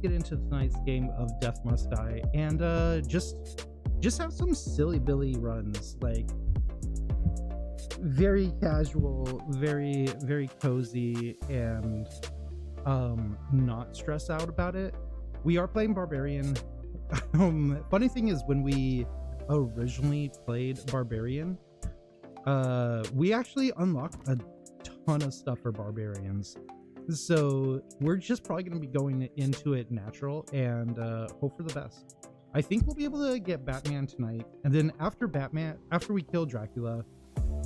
get into tonight's game of Death Must Die and just have some silly Billy runs, like very casual, very cozy, and not stress out about it. We are playing Barbarian. Funny thing is, when we originally played Barbarian, we actually unlocked a ton of stuff for Barbarians. So we're just probably going to be going into it natural and hope for the best. I think we'll be able to get Batman tonight, and then after we kill Dracula,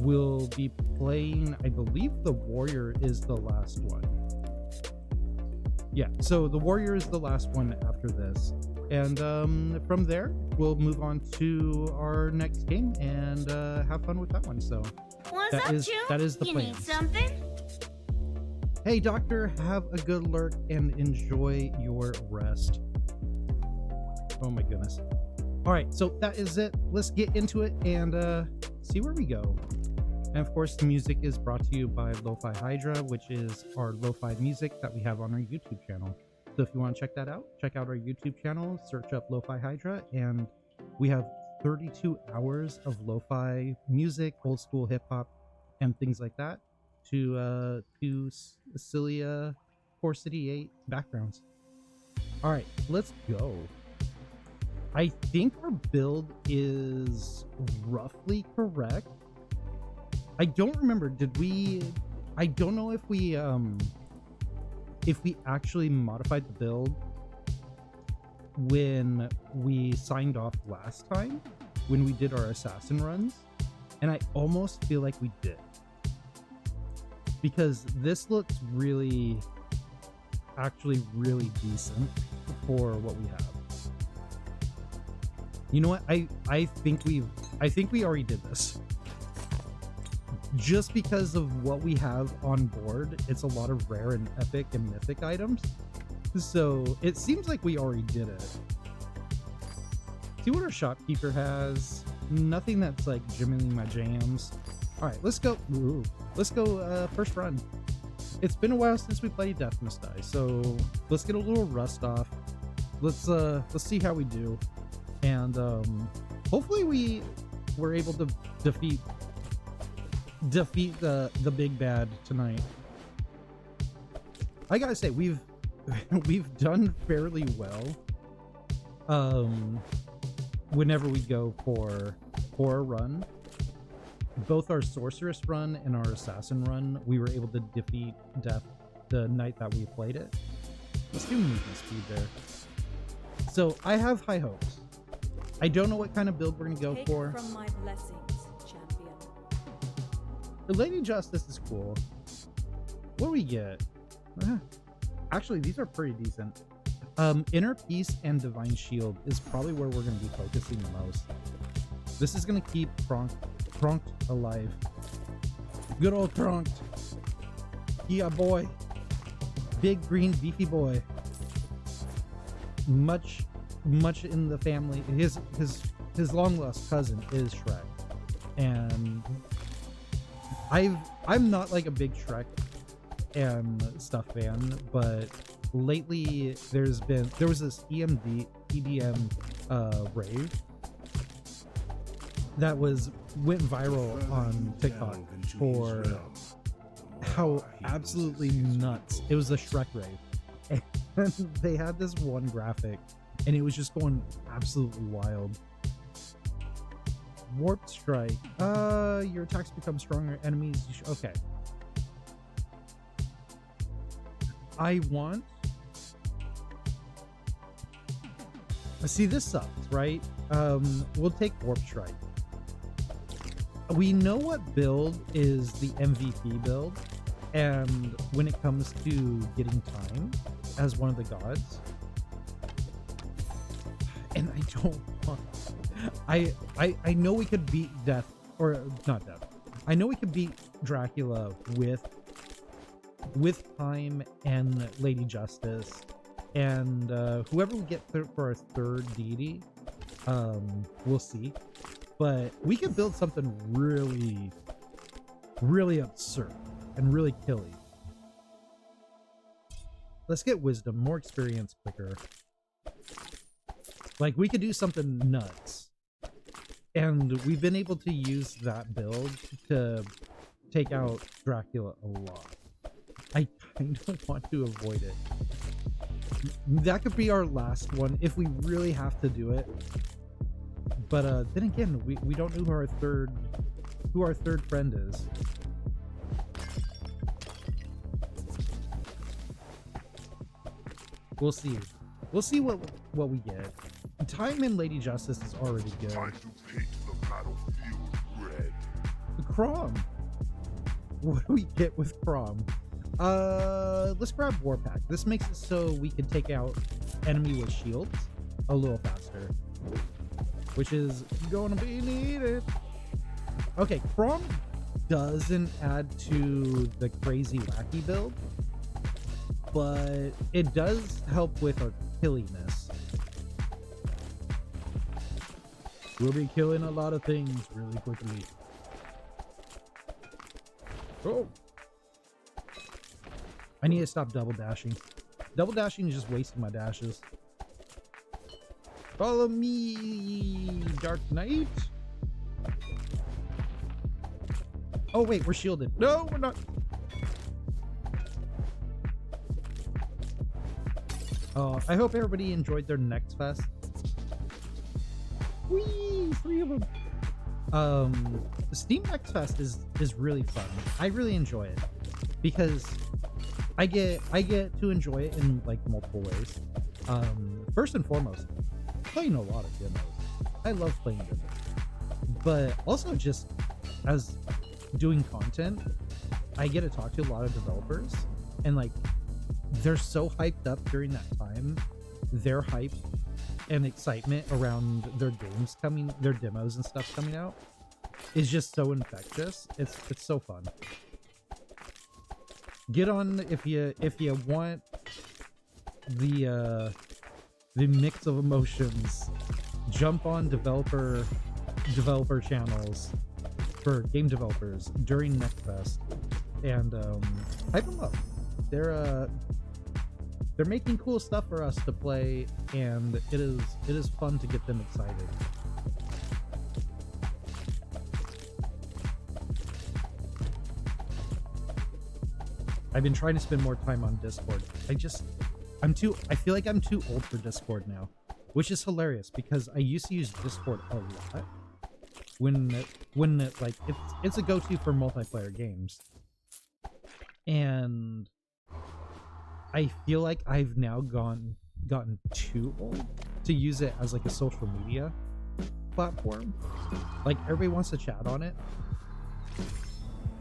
we'll be playing, I believe the Warrior is the last one. Yeah, so the Warrior is the last one after this. And from there, we'll move on to our next game and have fun with that one. So that is the plan. You need something? Hey, Doctor, have a good lurk and enjoy your rest. Oh my goodness. All right, so that is it. Let's get into it and see where we go. And of course, the music is brought to you by Lo-Fi Hydra, which is our lo-fi music that we have on our YouTube channel. So if you want to check that out, check out our YouTube channel, search up Lo-Fi Hydra, and we have 32 hours of lo-fi music, old school hip hop, and things like that to silly Core City 8 backgrounds. All right, let's go. I think our build is roughly correct. I don't remember. I don't know if we actually modified the build when we signed off last time, when we did our assassin runs, and I almost feel like we did, because this looks actually really decent for what we have. You know what? I think we already did this. Just because of what we have on board, it's a lot of rare and epic and mythic items. So it seems like we already did it. See what our shopkeeper has. Nothing that's like genuinely my jams. All right, let's go. Ooh, let's go first run. It's been a while since we played Death Must Die, so let's get a little rust off. Let's see how we do, and hopefully we were able to defeat the big bad tonight. I gotta say, we've done fairly well whenever we go for a run. Both our sorceress run and our assassin run, we were able to defeat death the night that we played it. Let's do movement speed there. So I have high hopes. I don't know what kind of build we're gonna go for. From my blessings, champion. The Lady Justice is cool. What do we get? Actually, these are pretty decent. Inner Peace and Divine Shield is probably where we're going to be focusing the most. This is going to keep Kronk alive. Good old Kronk. Yeah, boy. Big, green, beefy boy. Much in the family. His long lost cousin is Shrek. And I'm not like a big Shrek and stuff fan, but lately there was this EDM rave that went viral on TikTok for how absolutely nuts it was. A Shrek rave, and they had this one graphic and it was just going absolutely wild. Warp Strike. Your attacks become stronger. Enemies. Okay. I want. See, this sucks, right? We'll take Warp Strike. We know what build is the MVP build, and when it comes to getting time as one of the gods, and I don't want. I know we could beat death, or not death. I know we could beat Dracula with time and Lady Justice, and whoever we get for our third deity, we'll see. But we could build something really, really absurd and really killy. Let's get wisdom, more experience quicker. Like, we could do something nuts. And we've been able to use that build to take out Dracula a lot. I kind of want to avoid it. That could be our last one if we really have to do it. But then again, we don't know who our third friend is. We'll see. We'll see what we get. Time in Lady Justice is already good. Time to paint the battlefield red. Crom. What do we get with Crom? Let's grab Warpack. This makes it so we can take out enemy with shields a little faster, which is gonna be needed. Okay, Crom doesn't add to the crazy wacky build, but it does help with our killiness. We'll be killing a lot of things really quickly. Oh! I need to stop double dashing. Double dashing is just wasting my dashes. Follow me, Dark Knight. Oh wait, we're shielded. No, we're not. I hope everybody enjoyed their next fest. Whee! 3 of them. The Steam Next Fest is really fun. I really enjoy it because I get to enjoy it in like multiple ways. First and foremost, playing a lot of demos. I love playing demos, but also just as doing content, I get to talk to a lot of developers, and like they're so hyped up during that time. Their hype and excitement around their games coming, their demos and stuff coming out is just so infectious. It's so fun. Get on if you want the mix of emotions. Jump on developer channels for game developers during NextFest and hype them up. They're making cool stuff for us to play, and it is fun to get them excited. I've been trying to spend more time on Discord. I feel like I'm too old for Discord now, which is hilarious because I used to use Discord a lot when like it's a go-to for multiplayer games. And I feel like I've now gotten too old to use it as like a social media platform. Like everybody wants to chat on it,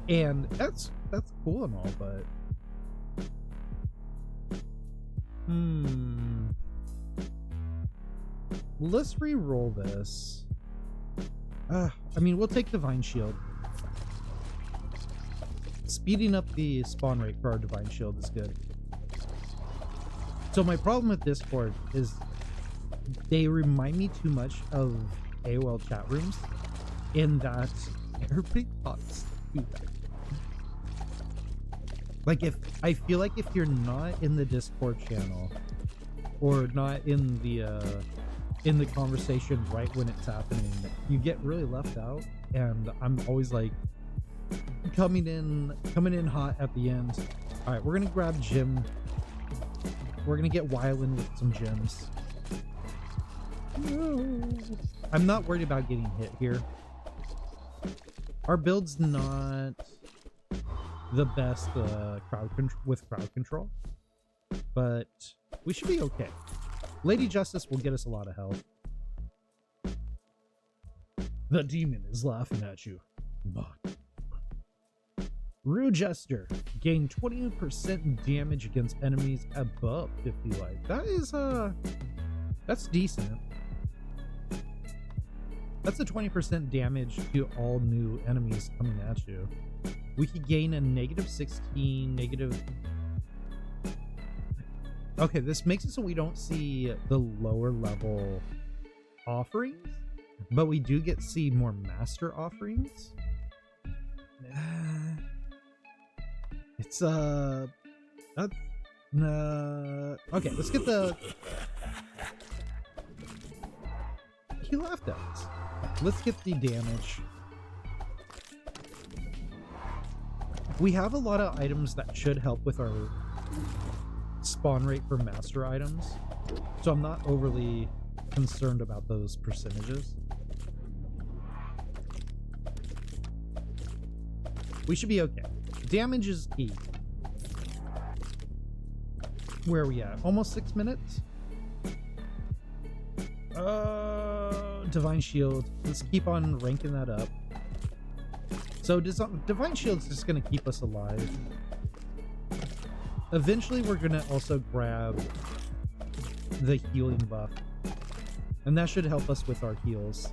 and that's cool and all, but let's re-roll this. I mean, we'll take Divine Shield. Speeding up the spawn rate for our Divine Shield is good. So my problem with Discord is they remind me too much of AOL chat rooms in that everybody talks too fast. Like I feel like if you're not in the Discord channel or not in the conversation right when it's happening, you get really left out, and I'm always like coming in hot at the end. All right, we're gonna grab Jim. We're gonna get wildin' with some gems. I'm not worried about getting hit here. Our build's not the best with crowd control, but we should be okay. Lady Justice will get us a lot of health. The demon is laughing at you. Rude Jester. Gain 20% damage against enemies above 50 life. That is, that's decent. That's a 20% damage to all new enemies coming at you. We could gain a -16, negative... Okay, this makes it so we don't see the lower level offerings, but we do get to see more master offerings. It's Okay, let's get the... He laughed at us. Let's get the damage. We have a lot of items that should help with our spawn rate for master items, so I'm not overly concerned about those percentages. We should be okay. Damage is key. Where are we at? Almost 6 minutes? Divine Shield. Let's keep on ranking that up. So Divine Shield's just going to keep us alive. Eventually we're going to also grab the healing buff. And that should help us with our heals.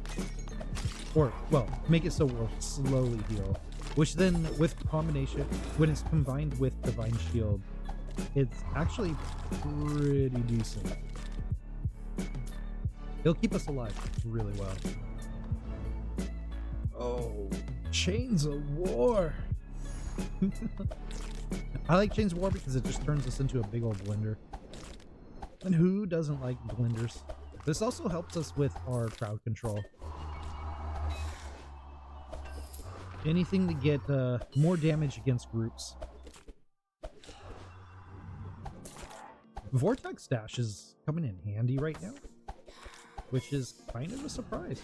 Or, well, make it so we'll slowly heal. Which then, with combination, when it's combined with Divine Shield, it's actually pretty decent. It'll keep us alive really well. Oh, Chains of War. I like Chains of War because it just turns us into a big old blender. And who doesn't like blenders? This also helps us with our crowd control. Anything to get more damage against groups. Vortex Dash is coming in handy right now, which is kind of a surprise.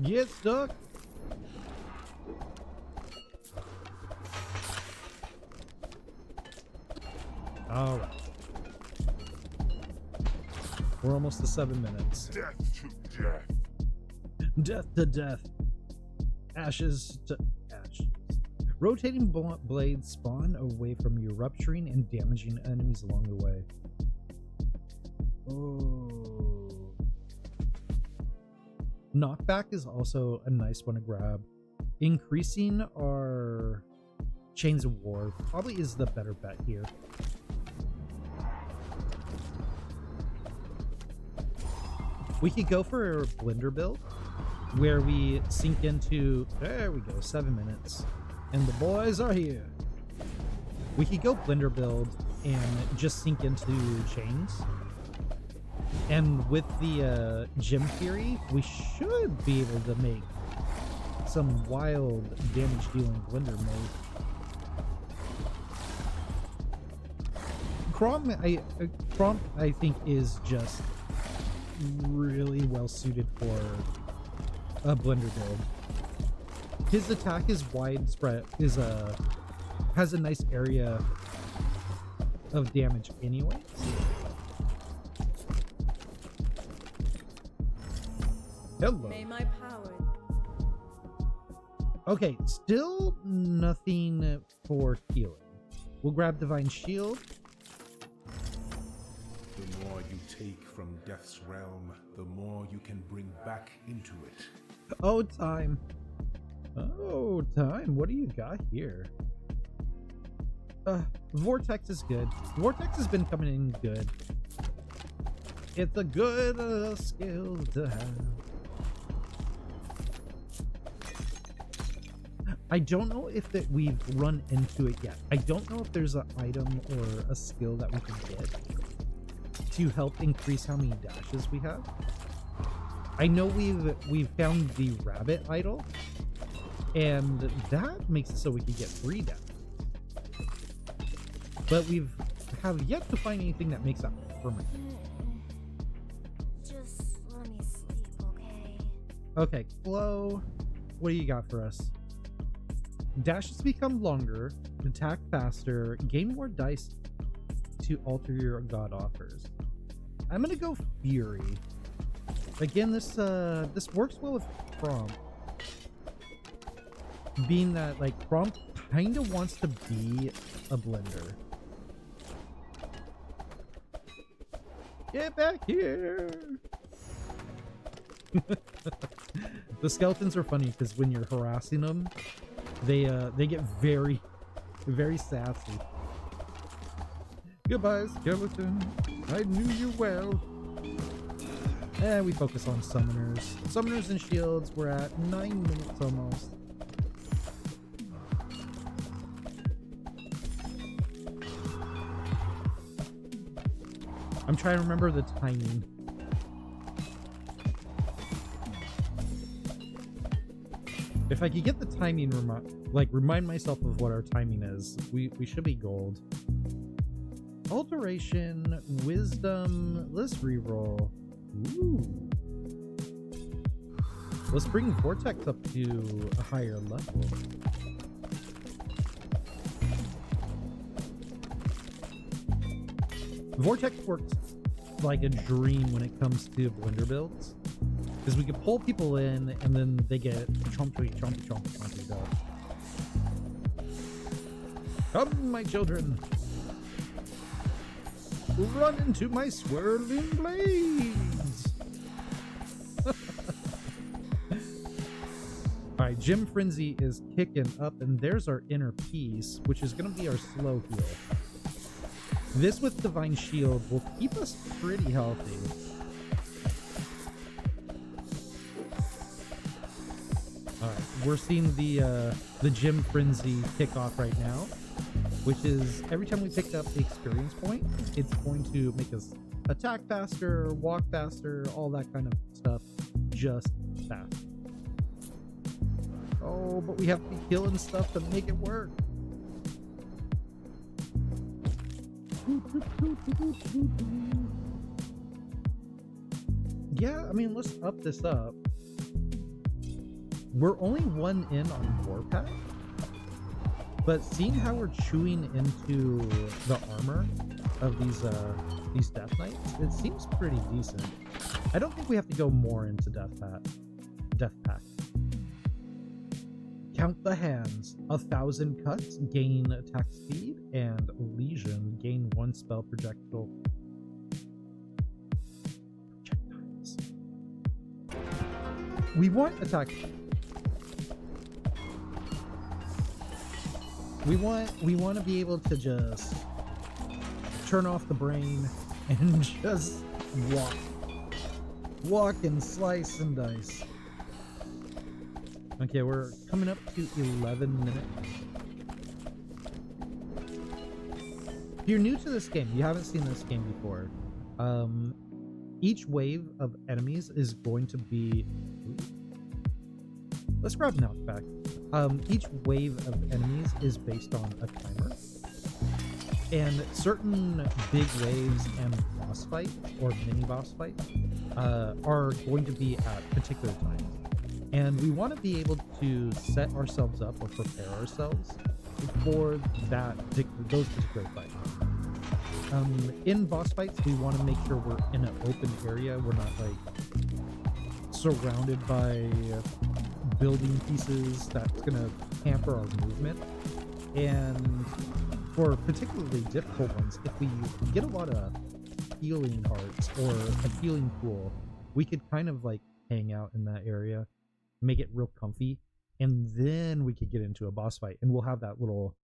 Get stuck! Alright. We're almost to 7 minutes. Death to death. Death to death. Ashes to ashes. Rotating blades spawn away from you, rupturing and damaging enemies along the way. Oh. Knockback is also a nice one to grab. Increasing our Chains of War probably is the better bet here. We could go for a blender build where we sink into, there we go, 7 minutes. And the boys are here. We could go blender build and just sink into chains. And with the gem theory, we should be able to make some wild damage dealing blender mode. Crom, I think, is just really well suited for a blender build. His attack is widespread, has a nice area of damage anyway. Hello. May my power. Okay, still nothing for healing. We'll grab Divine Shield. The more you take from Death's realm, the more you can bring back into it. Oh, time. Oh, time. What do you got here? Vortex is good. Vortex has been coming in good. It's a good skill to have. I don't know if that we've run into it yet. I don't know if there's an item or a skill that we can get to help increase how many dashes we have. I know we've found the rabbit idol, and that makes it so we can get 3 dash. But have yet to find anything that makes that permanent. Just let me sleep, okay? Okay, Flo, what do you got for us? Dashes become longer, attack faster, gain more dice to alter your god offers. I'm gonna go Fury. Again, this works well with Prompt. Being that, like, Prompt kind of wants to be a blender. Get back here! The skeletons are funny because when you're harassing them, they get very, very sassy. Goodbye, skeleton. I knew you well. And we focus on summoners. Summoners and shields, we're at 9 minutes almost. I'm trying to remember the timing. If I could get the timing, remind myself of what our timing is, we should be gold. Alteration, wisdom, let's reroll. Ooh. Let's bring Vortex up to a higher level. Vortex works like a dream when it comes to blender builds. Because we can pull people in and then they get chompy. Come, my children. Run into my swirling blades. Alright, Gym Frenzy is kicking up, and there's our inner peace, which is going to be our slow heal. This with Divine Shield will keep us pretty healthy. Alright, we're seeing the Gym Frenzy kick off right now, which is every time we pick up the experience point, it's going to make us attack faster, walk faster, all that kind of stuff, just fast. Oh, but we have to be killing stuff to make it work. Yeah, I mean, let's up this up. We're only one in on Warpath, but seeing how we're chewing into the armor of these Death Knights, it seems pretty decent. I don't think we have to go more into Death Pack. Count the hands. 1,000 cuts gain attack speed, and Legion gain 1 spell projectiles. We want attack. We want to be able to just turn off the brain and just walk and slice and dice. Okay, we're coming up to 11 minutes. If you're new to this game, you haven't seen this game before, each wave of enemies is going to be... Let's grab Knockback. Each wave of enemies is based on a timer. And certain big waves and boss fight, or mini boss fight, are going to be at particular times. And we want to be able to set ourselves up or prepare ourselves for those particular fights. In boss fights, we want to make sure we're in an open area. We're not like surrounded by building pieces that's going to hamper our movement. And for particularly difficult ones, if we get a lot of healing hearts or a healing pool, we could kind of like hang out in that area, make it real comfy, and then we could get into a boss fight, and we'll have that little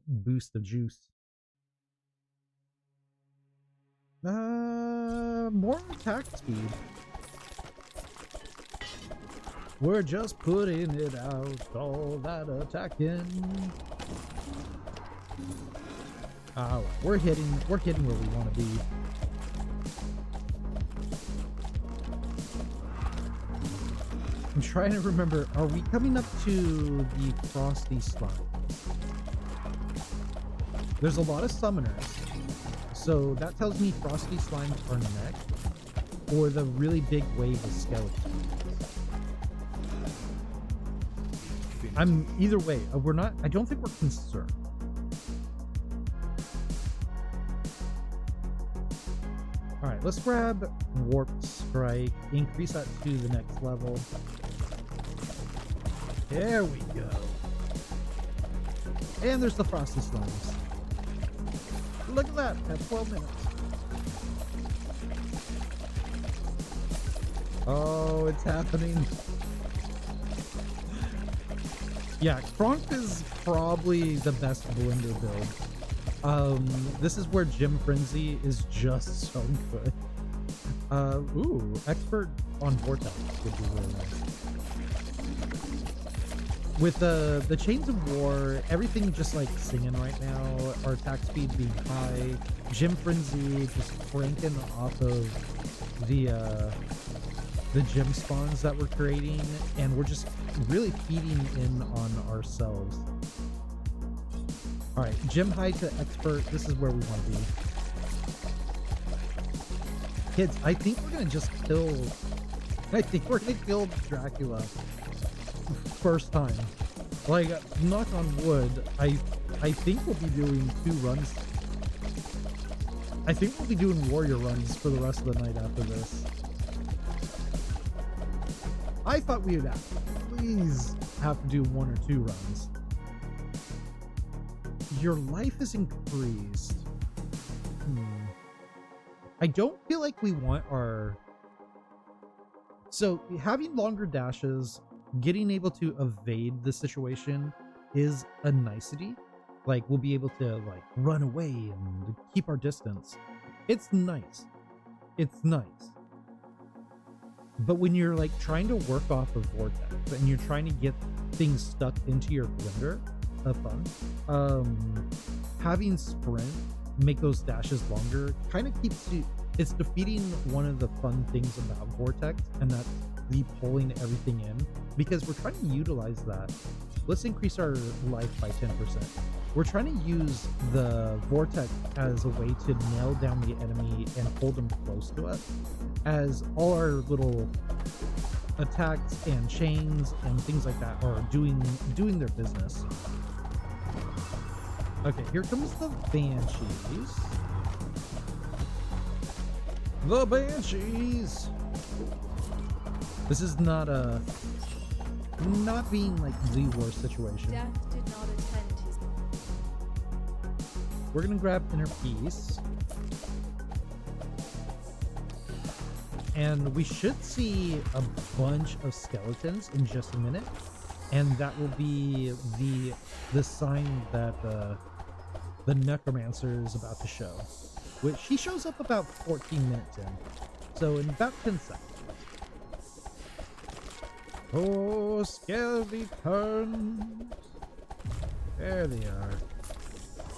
boost of juice. More attack speed. We're just putting it out, all that attacking. We're hitting where we want to be. I'm trying to remember, are we coming up to the Frosty Slime? There's a lot of summoners, so that tells me Frosty Slimes are next, or the really big wave of skeletons. Either way, I don't think we're concerned. Alright, let's grab Warp Strike, increase that to the next level. There we go. And there's the Frosty Slimes. Look at that, at 12 minutes. Oh, it's happening. Yeah, Kronk is probably the best blender build. This is where Gym Frenzy is just so good. Ooh, expert on Vortex would be really nice. with the chains of war, everything just like singing right now. Our attack speed being high, gym frenzy just cranking off of the gym spawns that we're creating, and we're just really feeding in on ourselves. All right, gym high to expert. This is where we want to be. Kids, I think we're gonna just kill. I think we're gonna kill Dracula first time. Like, knock on wood. I think we'll be doing 2 runs. I think we'll be doing warrior runs for the rest of the night after this. I thought we would at least have to do 1 or 2 runs. Your life is increased. I don't feel like we want our... So having longer dashes, getting able to evade the situation is a nicety. Like, we'll be able to like run away and keep our distance. It's nice. It's nice. But when you're like trying to work off of vortex and you're trying to get things stuck into your blender of fun, having sprint make those dashes longer kind of keeps you... It's defeating one of the fun things about vortex, and that's the pulling everything in, because we're trying to utilize that. Let's increase our life by 10%. We're trying to use the vortex as a way to nail down the enemy and hold them close to us, as all our little attacks and chains and things like that are doing their business. Okay, here comes the Banshees. The Banshees! This is not being like the worst situation. Death did not attend his... We're gonna grab Inner Peace. And we should see a bunch of skeletons in just a minute. And that will be the sign that the Necromancer is about to show. Which he shows up about 14 minutes in. So in about 10 seconds. Oh, skeletons! There they are.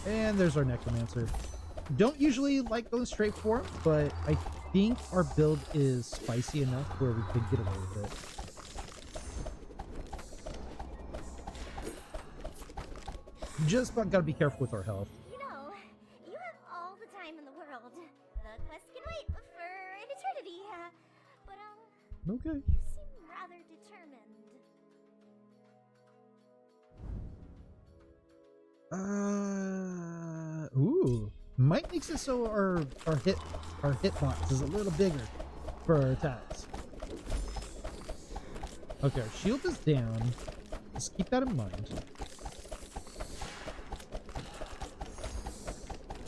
And there's our Necromancer. Don't usually like going straight for him, but I think our build is spicy enough where we could get away with it. Just gotta be careful with our health. You know, you have all the time in the world. The quest can wait for an eternity. But Okay. you seem rather determined. Ooh. Might makes it so our hitbox is a little bigger for our attacks. Okay, our shield is down. Just keep that in mind.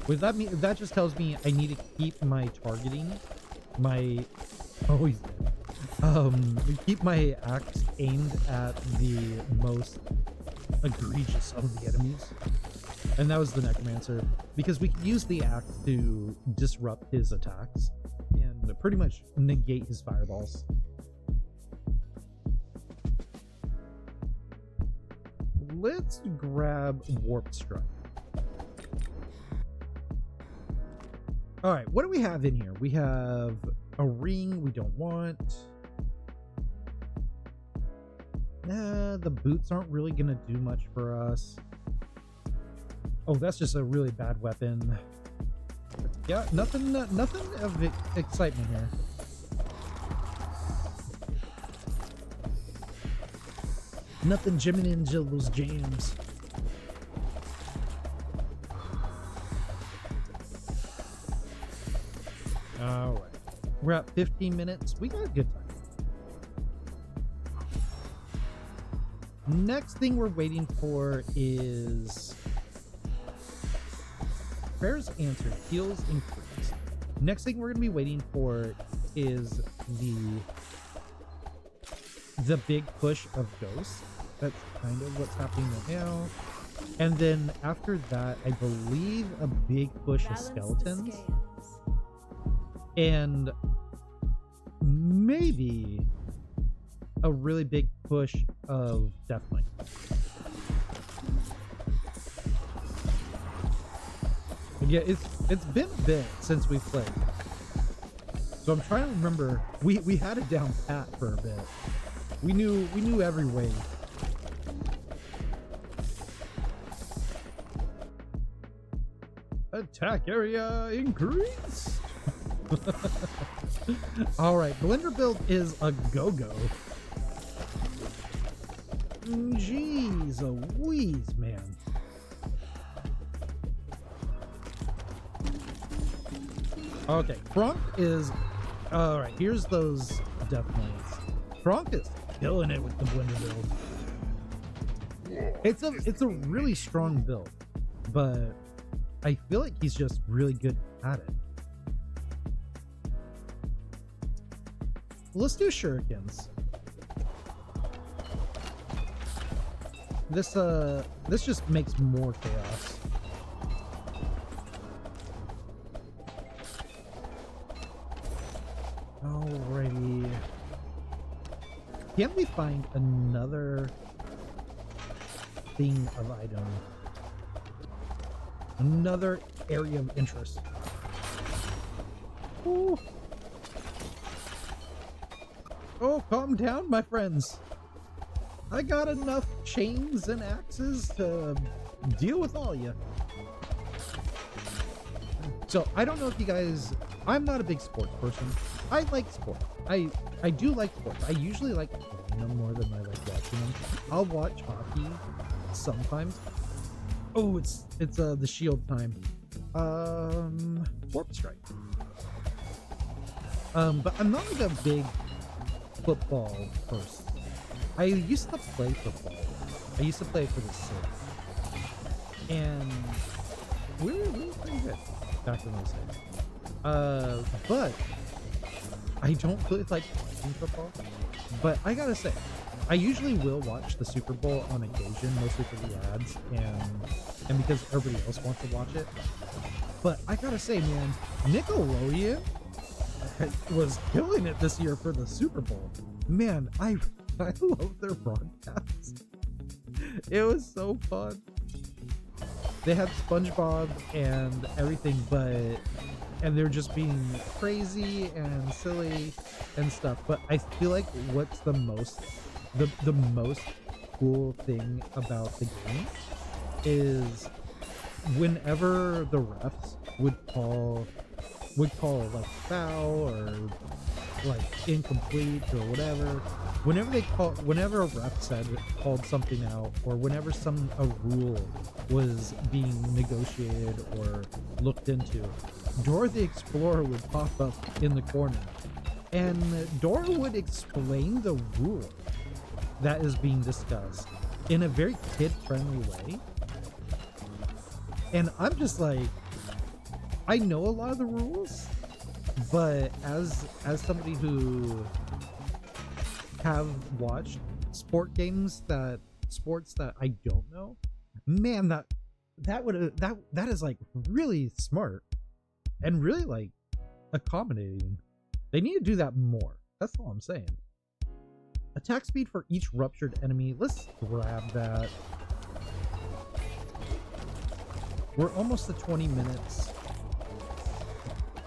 With that, that just tells me I need to keep my targeting, he's dead. Keep my axe aimed at the most egregious of the enemies. And that was the Necromancer, because we can use the axe to disrupt his attacks and pretty much negate his fireballs. Let's grab Warp Strike. Alright, what do we have in here? We have a ring we don't want. The boots aren't really going to do much for us. Oh, that's just a really bad weapon. Yeah, nothing of excitement here. Nothing jimming in those jams. Alright. We're at 15 minutes. We got a good time. Next thing we're waiting for is prayers answered, heals increased. Next thing we're going to be waiting for is the big push of ghosts. That's kind of what's happening right now. And then after that, I believe a big push of skeletons. And maybe a really big push of Deathlight. Yeah, it's been a bit since we played, so I'm trying to remember. We had it down pat for a bit. We knew every wave. Attack area increased. All right, blender build is a go-go. Jeez Louise, man. Okay, Frank is... Alright, here's those Death Knights. Frank is killing it with the blender build. It's a really strong build, but I feel like he's just really good at it. Let's do shurikens. This just makes more chaos. Alrighty. Can we find another thing of item? Another area of interest. Ooh. Oh, calm down, my friends. I got enough chains and axes to deal with all you. So, I don't know if you guys... I'm not a big sports person. I like sports. I do like sports. I usually like playing them more than I like watching them. I'll watch hockey sometimes. Oh, it's the shield time. Warp strike. But I'm not like a big football person. I used to play football. I used to play for the Six. And we were pretty good back in those days. But I don't really like watching football. But I gotta say, I usually will watch the Super Bowl on occasion, mostly for the ads and because everybody else wants to watch it. But I gotta say, man, Nickelodeon was killing it this year for the Super Bowl. Man, I love their broadcasts. It was so fun. They had SpongeBob and everything, and they're just being crazy and silly and stuff. But I feel like what's the most cool thing about the game is whenever the refs would call like foul or like incomplete or whatever, whenever a ref called something out, or whenever a rule was being negotiated or looked into, Dora the Explorer would pop up in the corner and Dora would explain the rule that is being discussed in a very kid-friendly way. And I'm just like, I know a lot of the rules, but as somebody who have watched sports that I don't know, man, that is like really smart and really like accommodating. They need to do that more. That's all I'm saying. Attack speed for each ruptured enemy. Let's grab that. We're almost to 20 minutes.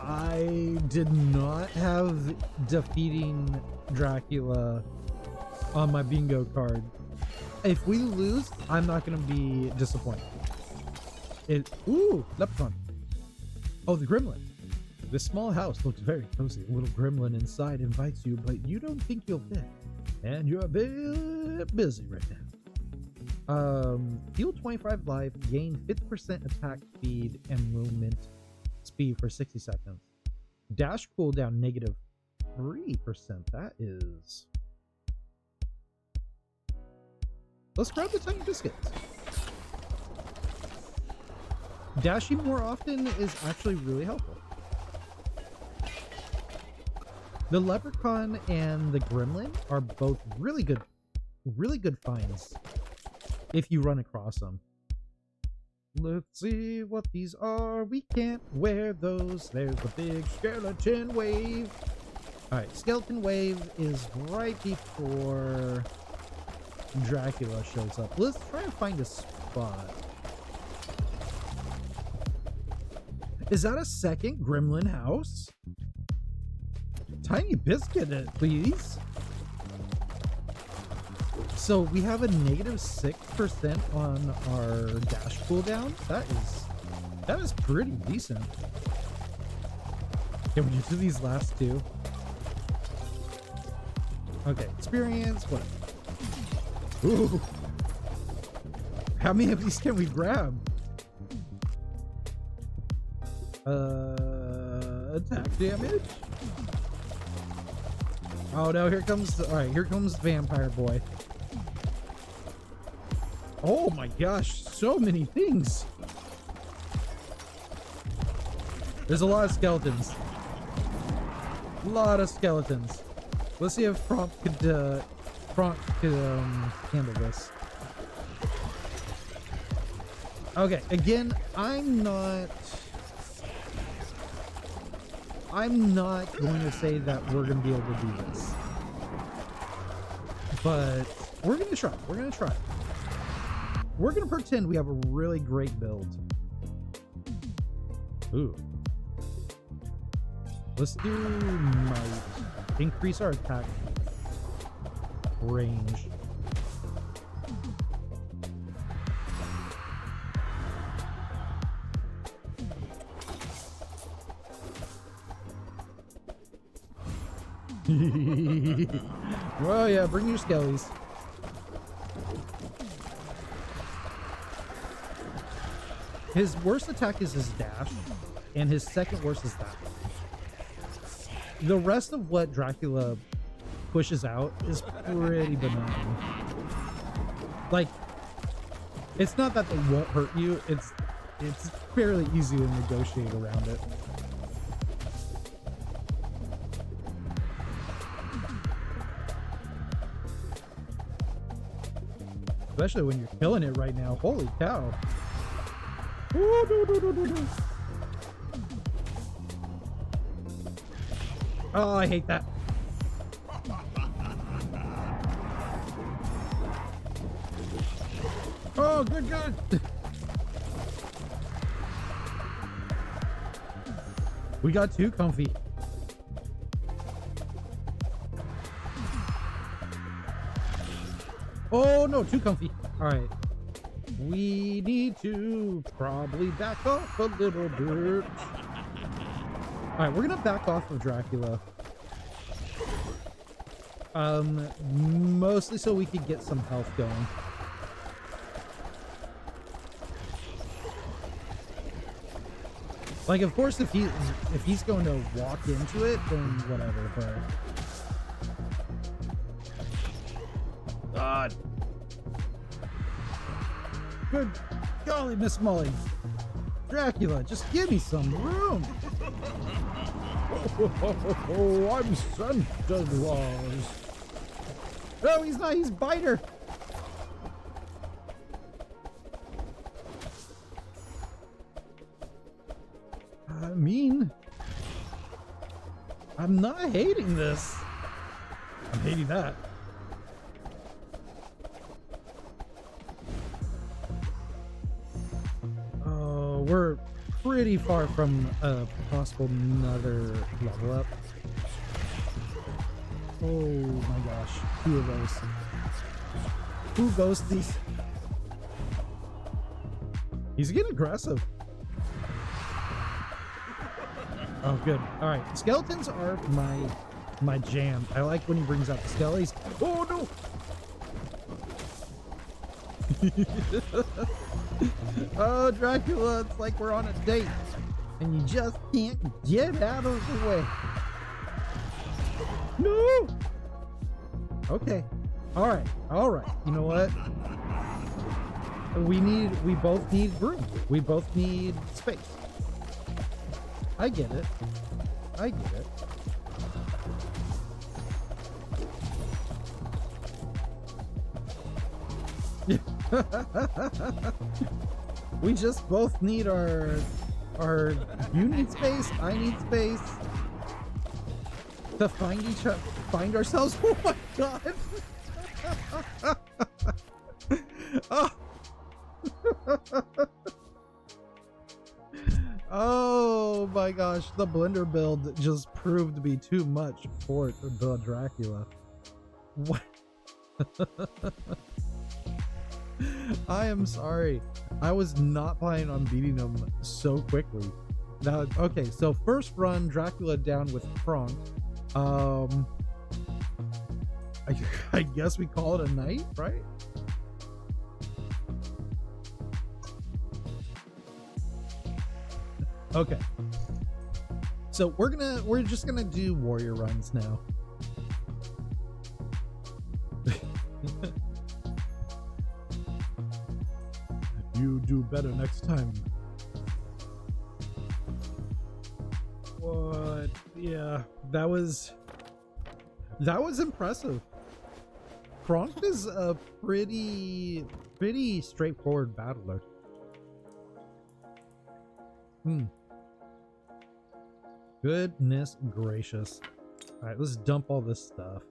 I did not have defeating Dracula on my bingo card. If we lose, I'm not going to be disappointed. Ooh, leprechaun. Oh, the gremlin. This small house looks very cozy. A little gremlin inside invites you, but you don't think you'll fit. And you're a bit busy right now. Heal 25 life, gain 50% attack speed and movement speed for 60 seconds. Dash cooldown -3%. That is... Let's grab the tiny biscuits. Dashing more often is actually really helpful. The leprechaun and the gremlin are both really good finds if you run across them. Let's see what these are. We can't wear those. There's the big skeleton wave. Alright, skeleton wave is right before Dracula shows up. Let's try and find a spot. Is that a second gremlin house? Tiny biscuit, please. So we have a -6% on our dash cooldown. That is pretty decent. Can we just do these last two? Okay, experience, what? Ooh. How many of these can we grab? Attack damage? Oh no, here comes, alright, here comes Vampire Boy. Oh my gosh, so many things. There's a lot of skeletons. A lot of skeletons. Let's see if Prompt could handle this. Okay, again, I'm not going to say that we're going to be able to do this. But we're going to try. We're going to try. We're going to pretend we have a really great build. Ooh. Let's do might. Increase our attack range. Well, yeah, bring your skellies. His worst attack is his dash, and his second worst is that. The rest of what Dracula pushes out is pretty benign. Like, it's not that they won't hurt you, it's fairly easy to negotiate around it. Especially when you're killing it right now. Holy cow. Oh, I hate that. Oh, good, good. We got too comfy. Oh, no, too comfy. All right. We need to probably back off a little bit. All right, we're gonna back off of Dracula. Mostly so we could get some health going. Like, of course, if he's going to walk into it, then whatever. But God, good golly, Miss Molly, Dracula, just give me some room. Oh, I'm Santa Claus. No, he's not. He's Biter. I mean, I'm not hating this. I'm hating that. Oh, we're pretty far from a possible another level up. Oh my gosh, 2 of those. Who goes these? He's getting aggressive. Oh, good. All right, skeletons are my jam. I like when he brings out the skellies. Oh no! Oh, Dracula, it's like we're on a date, and you just can't get out of the way. No! Okay. All right. All right. You know what? We both need room. We both need space. I get it. I get it. We just both need our you need space, I need space. To find ourselves. Oh my god. Oh. Oh my gosh, the blender build just proved to be too much for the Dracula. What? I am sorry. I was not planning on beating him so quickly. Now, okay, so first run, Dracula down with Kronk. I guess we call it a night, right? Okay. So we're just gonna do warrior runs now. You do better next time. What? Yeah, that was impressive. Kronk is a pretty straightforward battler. Goodness gracious. All right, let's dump all this stuff.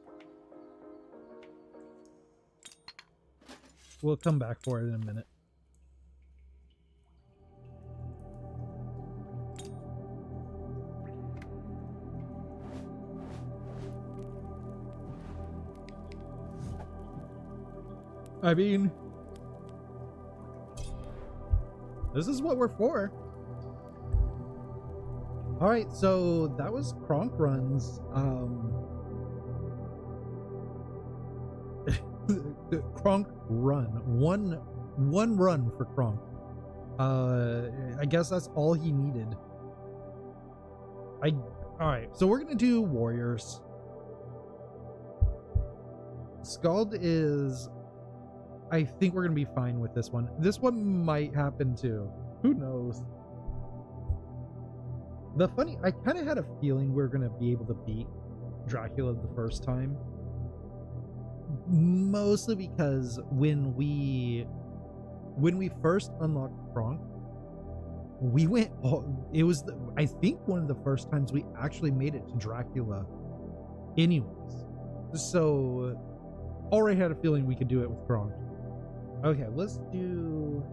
We'll come back for it in a minute. I mean, this is what we're for. All right, so that was Kronk runs. Kronk run. One run for Kronk. I guess that's all he needed. All right, so we're gonna do warriors. Scald is, I think we're gonna be fine with this one. This one might happen too. Who knows? I kind of had a feeling we were gonna be able to beat Dracula the first time. Mostly because when we first unlocked Kronk, we went. It was I think one of the first times we actually made it to Dracula. Anyways, so already had a feeling we could do it with Kronk. Okay, let's do.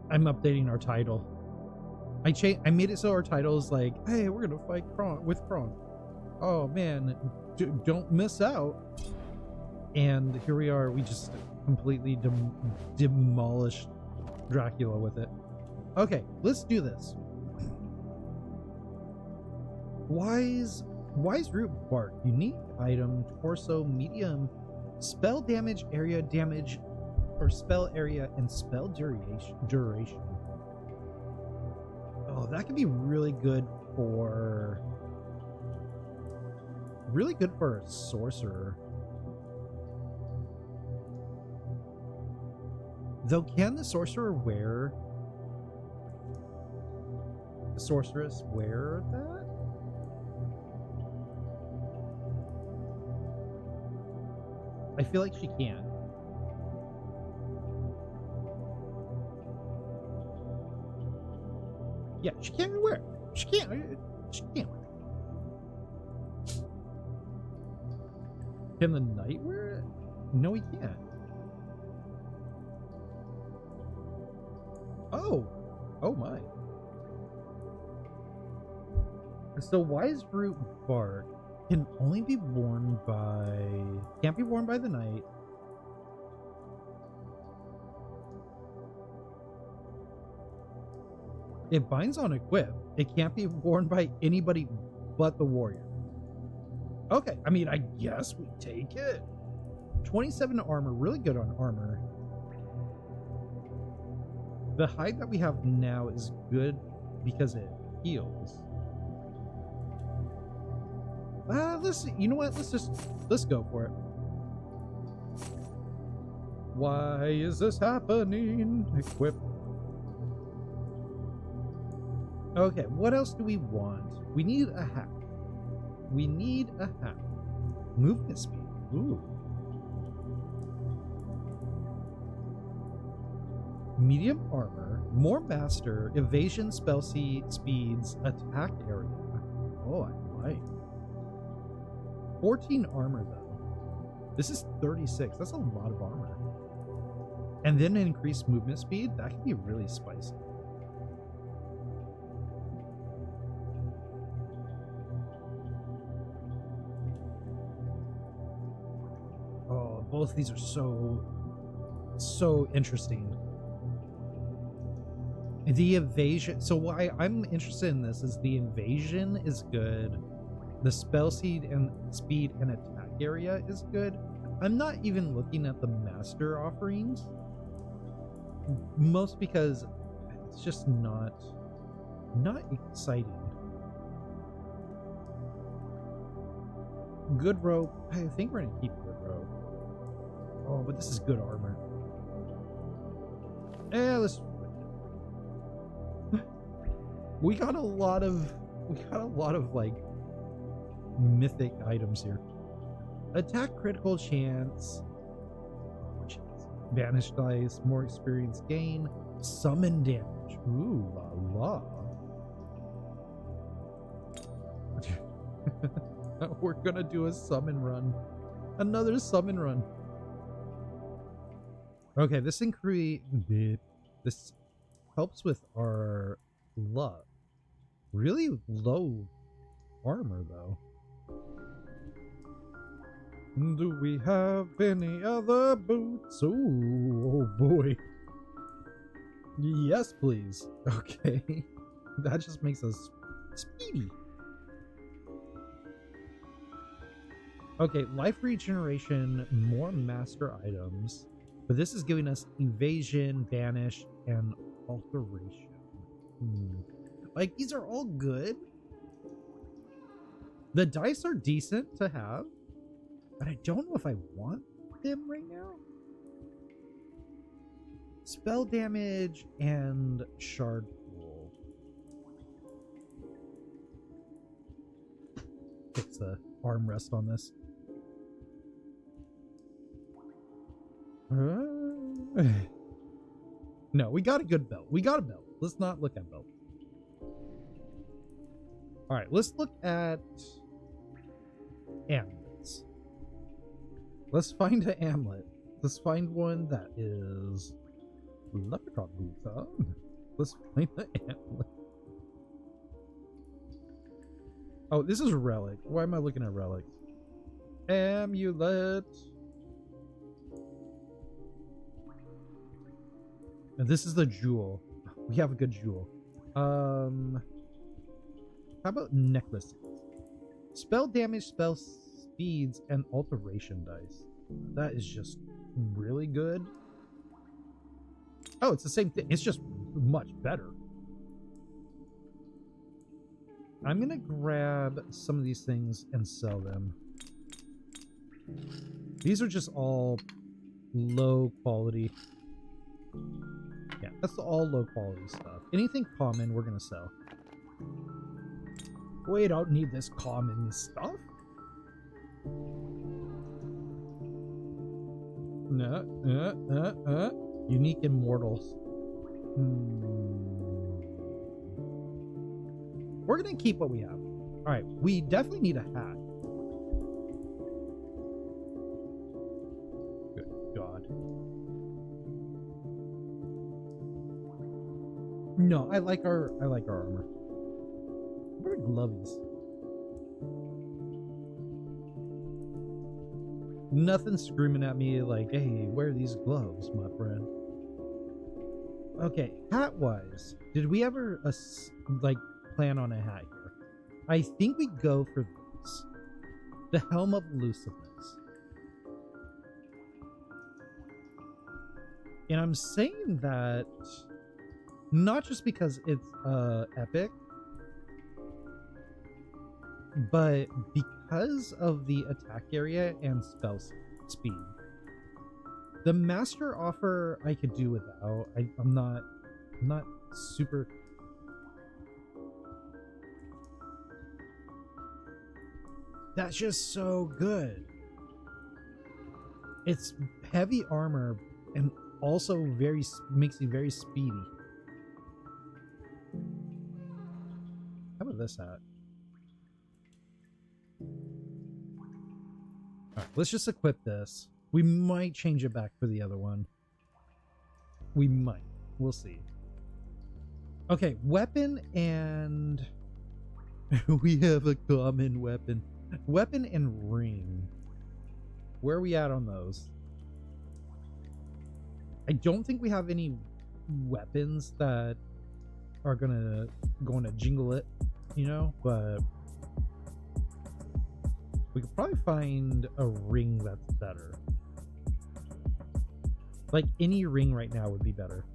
I'm updating our title. I made it so our title is like, hey, we're gonna fight Kronk with Kronk. Oh man, don't miss out. And here we are. We just completely demolished Dracula with it. Okay, let's do this. Wise root bark, unique item, torso, medium, spell damage, area damage, or spell area and spell duration. Oh, that could be really good for a sorcerer. Though, can the sorceress wear that? I feel like she can. Yeah, she can't wear it. She can't wear it. Can the knight wear it? No, he can't. Oh my. So wise root bark can only be worn can't be worn by the knight. It binds on equip. It can't be worn by anybody but the warrior. Okay, I mean, I guess we take it. 27 armor, really good on armor. The hide that we have now is good because it heals. You know what? Let's go for it. Why is this happening? Equip. Okay, what else do we want? We need a hat. We need a hat. Movement speed. Ooh. Medium armor, more master, evasion, spell speeds, attack area. Oh, I like. 14 armor though. This is 36. That's a lot of armor. And then increased movement speed. That can be really spicy. Oh, both of these are so interesting. The evasion. So why I'm interested in this is the invasion is good. The spell speed and attack area is good. I'm not even looking at the master offerings. Most because it's just not exciting. Good rope. I think we're gonna keep good rope. Oh, but this is good armor. Let's. We got a lot of like mythic items here. Attack critical chance. Vanish dice, more experience gain, summon damage. Ooh la la. We're gonna do a summon run. Another summon run. Okay, this helps with our luck. Really low armor though. Do we have any other boots? Ooh, oh boy. Yes, please. Okay. That just makes us speedy. Okay, life regeneration, more master items. But this is giving us evasion, vanish, and alteration. Like, these are all good. The dice are decent to have. But I don't know if I want them right now. Spell damage and shard pool. Fix the armrest on this. No, we got a good belt. We got a belt. Let's not look at belt. Alright, let's look at amulets. Let's find an amulet. Let's find one that is leprechaun boots, huh? Let's find the amulet. Oh, this is relic. Why am I looking at relics? Amulet. And this is the jewel. We have a good jewel. How about necklaces? Spell damage, spell speeds, and alteration dice. That is just really good. Oh, it's the same thing. It's just much better. I'm gonna grab some of these things and sell them. These are just all low quality. Yeah, that's all low quality stuff. Anything common, we're gonna sell. We don't need this common stuff. Unique immortals. We're gonna keep what we have. Alright, we definitely need a hat. Good God. No, I like our armor. What are glovies? Nothing screaming at me like, hey, wear these gloves, my friend. Okay, hat-wise, did we ever like plan on a hat here? I think we go for this. The Helm of Elusiveness. And I'm saying that not just because it's epic, but because of the attack area and spell speed. The master offer I could do without. I'm not super. That's just so good. It's heavy armor and also makes you very speedy. How about this hat? Alright, let's just equip this. We might change it back for the other one. We might. We'll see. Okay, weapon and... we have a common weapon. Weapon and ring. Where are we at on those? I don't think we have any weapons that are gonna jingle it, you know, but we could probably find a ring that's better. Like any ring right now would be better.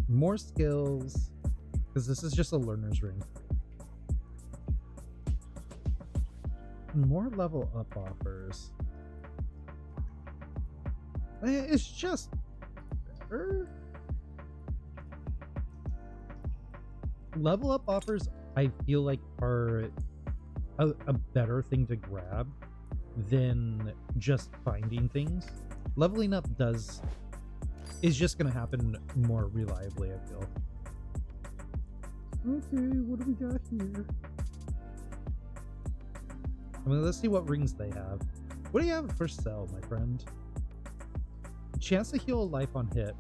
More skills, because this is just a learner's ring. More level up offers. It's just better. Level up offers, I feel like, are a better thing to grab than just finding things. Leveling up is just gonna happen more reliably, I feel. Okay, what do we got here? I mean, let's see what rings they have. What do you have for sale, my friend? Chance to heal life on hit.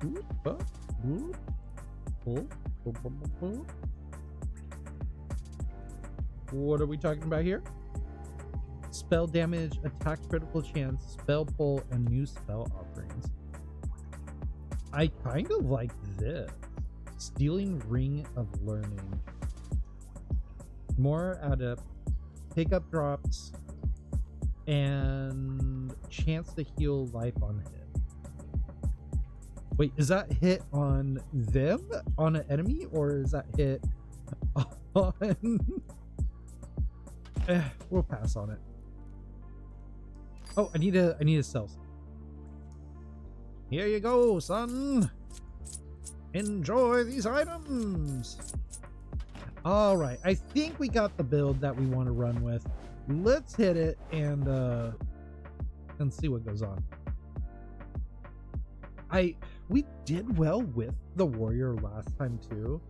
What are we talking about here? Spell damage, attack critical chance, spell pull, and new spell offerings. I kind of like this. Stealing Ring of Learning. More adept. Pick up drops. And chance to heal life on hit. Wait, is that hit on them? On an enemy? Or is that hit on... we'll pass on it. Oh, I need to sell some. Here you go, son. Enjoy these items. All right, I think we got the build that we want to run with. Let's hit it and see what goes on. We did well with the warrior last time too,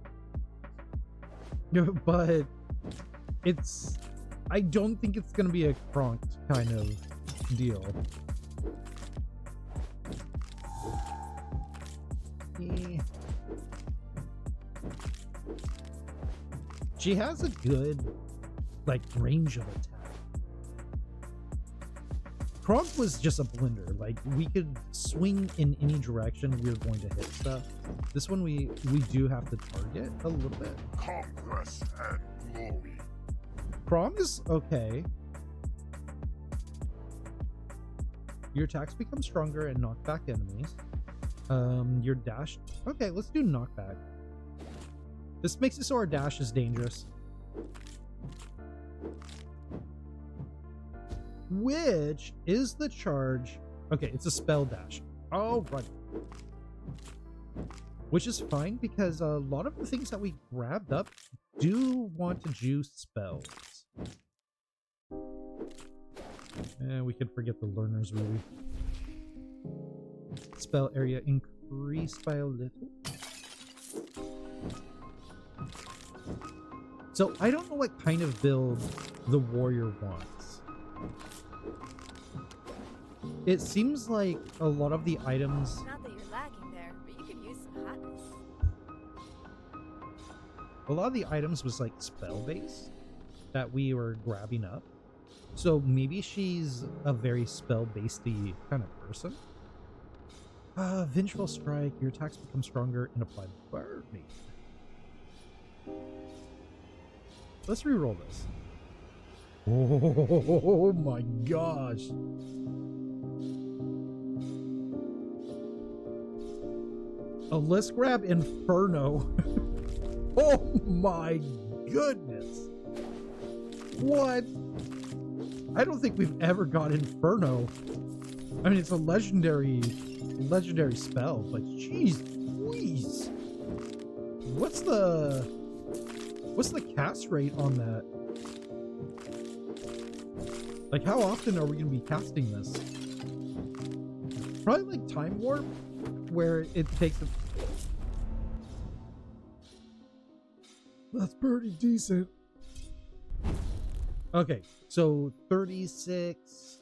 but I don't think it's gonna be a cronked kind of deal. She has a good range of attack. Kronk was just a blender. Like, we could swing in any direction, we were going to hit stuff. This one we do have to target a little bit. Conquest and glory. Kronk is okay. Your attacks become stronger and knock back enemies. Your dash. Okay, let's do knockback. This makes it so our dash is dangerous. Which is the charge. Okay, it's a spell dash. Oh, right. Which is fine because a lot of the things that we grabbed up do want to juice spells. And we could forget the learners, really. Spell area increased by a little. So I don't know what kind of build the warrior wants. It seems like a lot of the items... Not that you're lacking there, but you could use some hotness. A lot of the items was like spell-based that we were grabbing up. So maybe she's a very spell-based-y kind of person. Vengeful Strike. Your attacks become stronger and apply burning. Let's reroll this. Oh my gosh. Oh, let's grab Inferno. Oh my goodness. What? I don't think we've ever got Inferno. I mean, it's a legendary spell, but jeez Louise. What's the cast rate on that? Like, how often are we going to be casting this? Probably like Time Warp, where it takes a... That's pretty decent. Okay, so 36.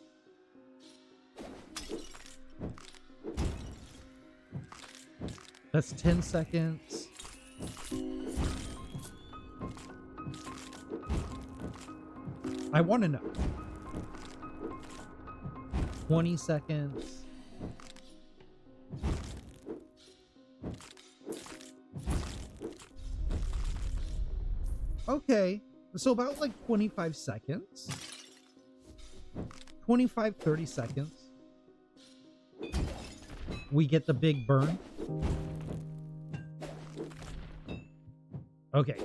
That's 10 seconds. I want to know. 20 seconds. Okay, so about like 25 seconds. 25, 30 seconds. We get the big burn. Okay,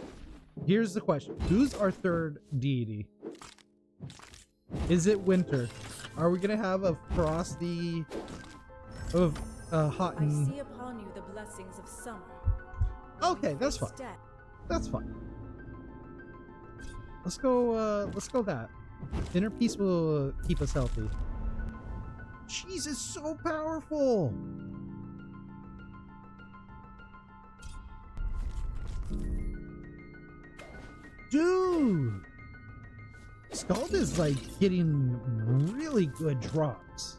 here's the question. Who's our third deity? Is it winter? Are we gonna have a frosty of hot and... I see upon you the blessings of summer. Okay, that's fine. That's fine. Let's go that. Inner peace will keep us healthy. Jeez, it's so powerful. Dude, Scald is like getting really good drops.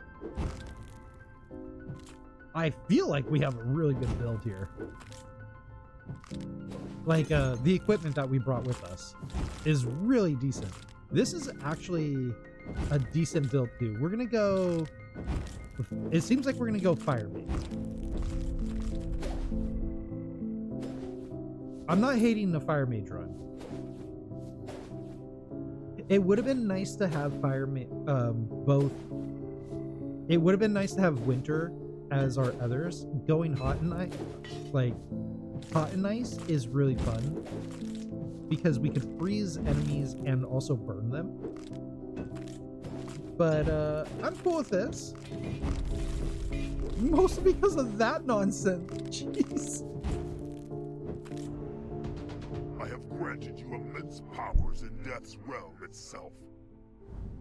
I feel like we have a really good build here. Like the equipment that we brought with us is really decent. This is actually a decent build too. We're gonna go, it seems like we're gonna go Fire Mage. I'm not hating the Fire Mage run. It would have been nice to have both. It would have been nice to have Winter as our others. Going Hot and Ice, like Hot and Ice, is really fun because we could freeze enemies and also burn them. But I'm cool with this, mostly because of that nonsense. Jeez. I have granted you immense powers in Death's realm itself.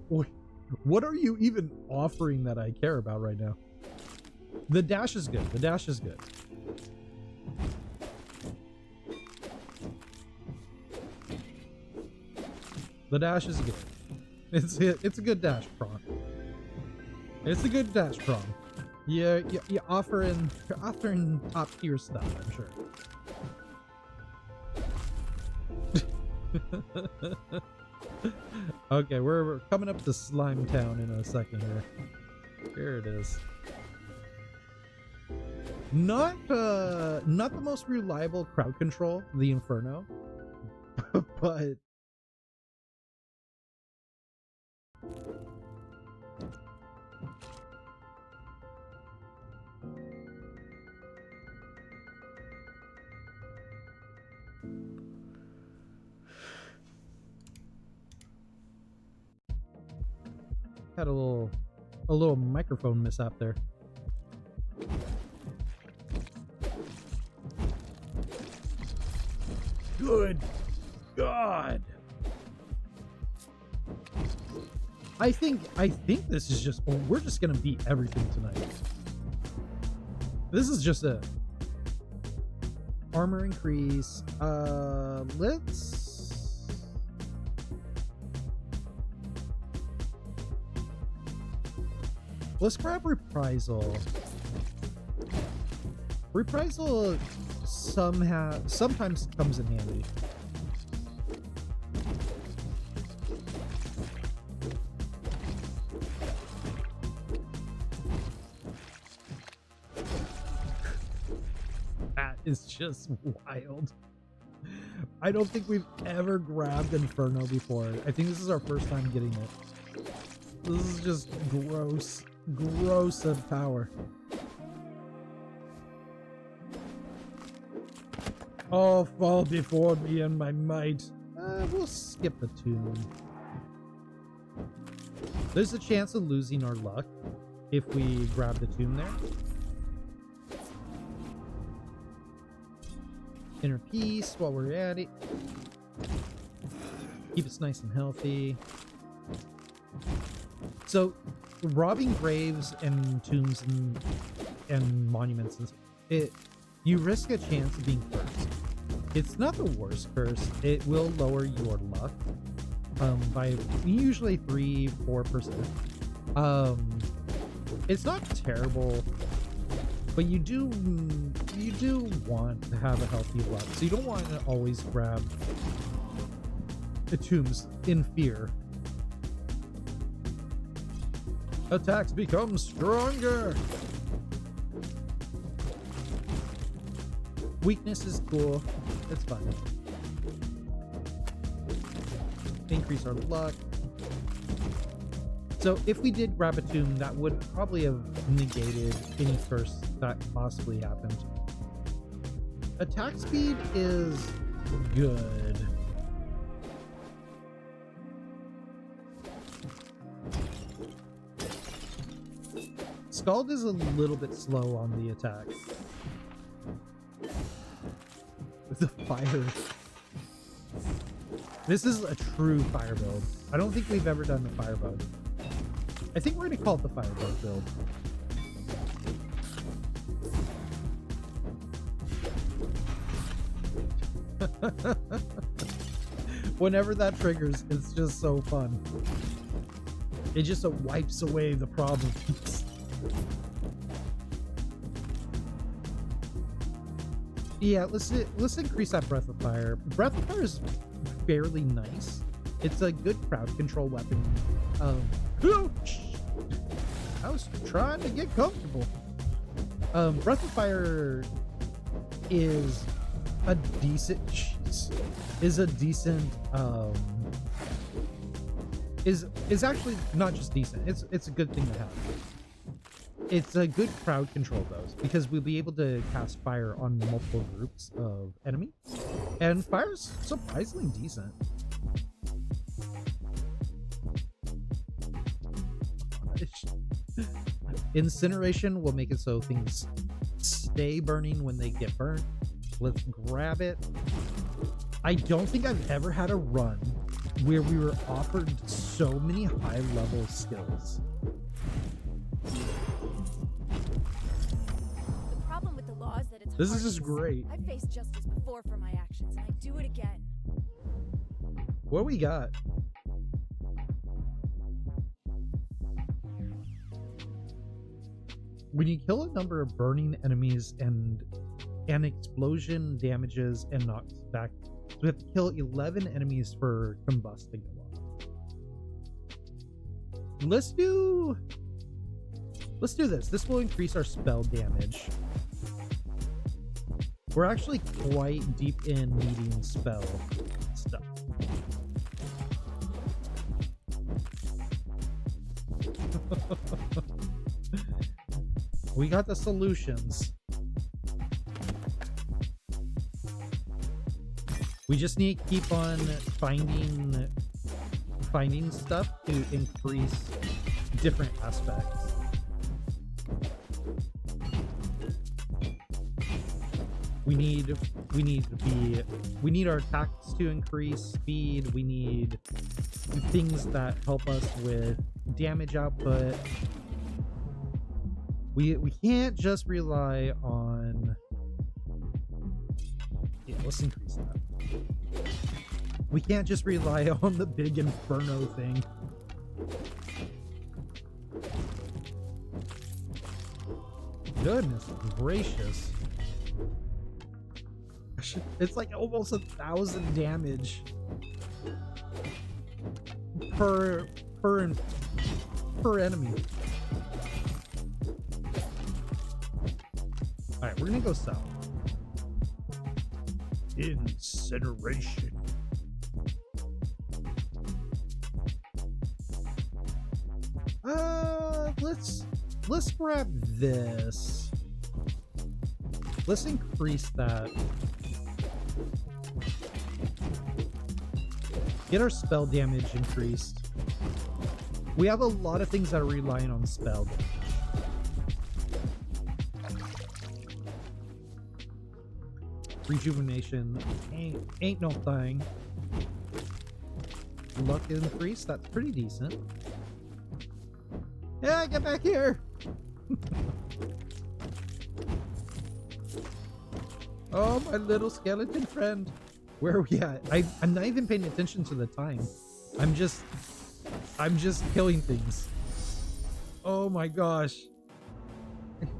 What are you even offering that I care about right now? The dash is good. The dash is good. The dash is good. It's a good dash prompt. It's a good dash prompt. You're offering top tier stuff, I'm sure. Okay, we're coming up to Slime Town in a second here. Here it is. Not the most reliable crowd control, the Inferno, but had a little microphone mishap there. Good God. I think this is just, we're just gonna beat everything tonight. This is just a armor increase. Let's grab Reprisal. Reprisal sometimes comes in handy. That is just wild. I don't think we've ever grabbed Inferno before. I think this is our first time getting it. This is just gross of power. All fall before me and my might. We'll skip the tune. There's a chance of losing our luck if we grab the tomb there. Inner peace while we're at it. Keep us nice and healthy. So, robbing graves and tombs and monuments, you risk a chance of being cursed. It's not the worst curse. It will lower your luck by usually 3-4%. It's not terrible, but you do want to have a healthy luck. So you don't want to always grab the tombs in fear. Attacks become stronger. Weakness is cool. It's fun. Increase our luck. So if we did grab a tomb, that would probably have negated any curse that possibly happened. Attack speed is good. Scald is a little bit slow on the attack. With the fire. This is a true fire build. I don't think we've ever done the fire build. I think we're going to call it the fire build. Whenever that triggers, it's just so fun. It just wipes away the problems. Yeah, let's increase that breath of fire. Breath of fire is fairly nice. It's a good crowd control weapon. I was trying to get comfortable. Breath of fire is a decent is actually not just decent. It's a good thing to have. It's a good crowd control though, because we'll be able to cast fire on multiple groups of enemy, and fire's surprisingly decent. Incineration will make it so things stay burning when they get burnt. Let's grab it. I don't think I've ever had a run where we were offered so many high level skills. The problem with the law is that it's This is just great. I faced justice before for my actions, and I do it again. What we got? When you kill a number of burning enemies and an explosion damages and knocks back, so we have to kill 11 enemies for combusting a lot. Let's do this. This will increase our spell damage. We're actually quite deep in needing spell stuff. We got the solutions. We just need to keep on finding stuff to increase different aspects. We need our attacks to increase speed. We need things that help us with damage output. We can't just rely on... Yeah, let's increase that. We can't just rely on the big inferno thing. Goodness gracious. It's like almost 1,000 damage per enemy. Alright, we're gonna go south. Incineration. Let's grab this. Let's increase that. Get our spell damage increased. We have a lot of things that are relying on spell damage. Rejuvenation ain't no thing. Luck increase, that's pretty decent. Yeah, get back here. Oh, my little skeleton friend. Where are we at? I'm not even paying attention to the time. I'm just killing things. Oh my gosh.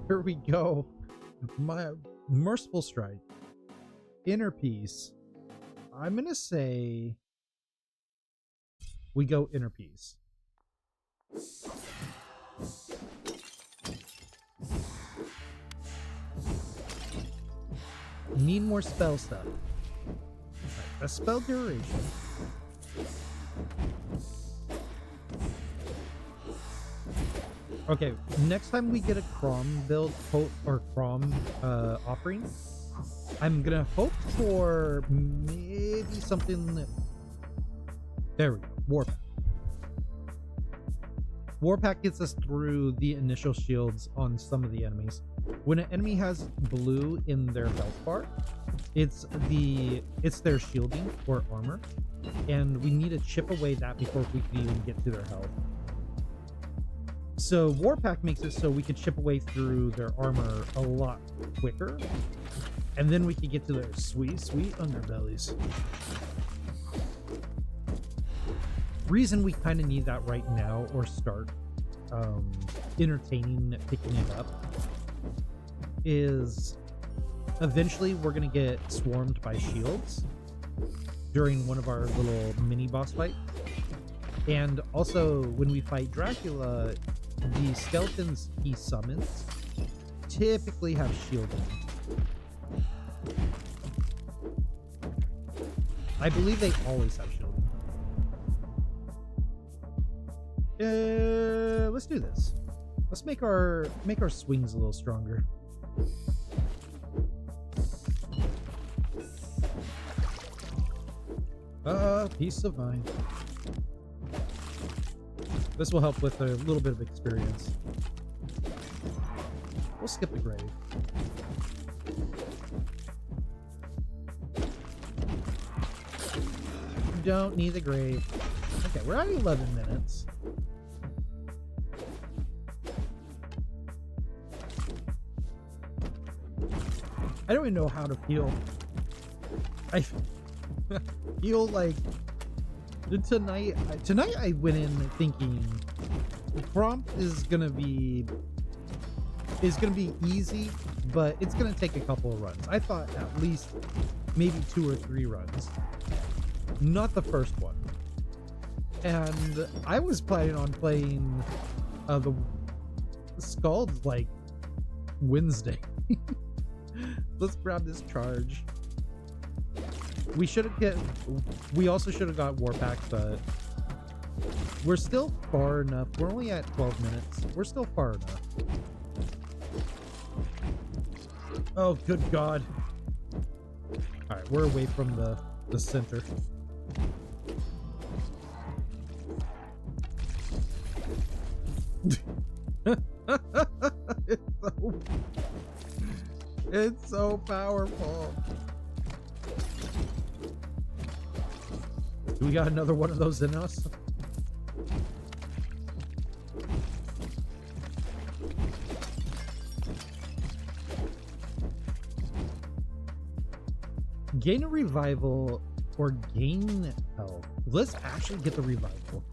Here we go. My merciful strike. Inner peace. I'm gonna say we go inner peace. Need more spell stuff. A spell duration. Okay, next time we get a Crom build or Crom offering, I'm gonna hope for maybe something. There we go. Warpack. Warpack gets us through the initial shields on some of the enemies. When an enemy has blue in their health bar, it's their shielding or armor, and we need to chip away that before we can even get to their health. So Warpack makes it so we can chip away through their armor a lot quicker, and then we can get to their sweet, sweet underbellies. Reason we kind of need that right now, or start entertaining picking it up, is eventually we're gonna get swarmed by shields during one of our little mini boss fights, and also when we fight Dracula, the skeletons he summons typically have shielding. I believe they always have shielding. Let's do this. Let's make our swings a little stronger. Peace of mind. This will help with a little bit of experience. We'll skip the grave. Don't need the grave. Okay, we're at 11 minutes. I don't even know how to feel. I feel like tonight I went in thinking the prompt is gonna be easy, but it's gonna take a couple of runs. I thought at least maybe 2 or 3 runs, not the first one. And I was planning on playing the Scalds like Wednesday. Let's grab this charge. We also should have got Warpack, but we're still far enough. We're only at 12 minutes. We're still far enough. Oh, good God. All right, we're away from the center. It's so powerful. Do we got another one of those in us? Gain a revival or gain health. Let's actually get the revival.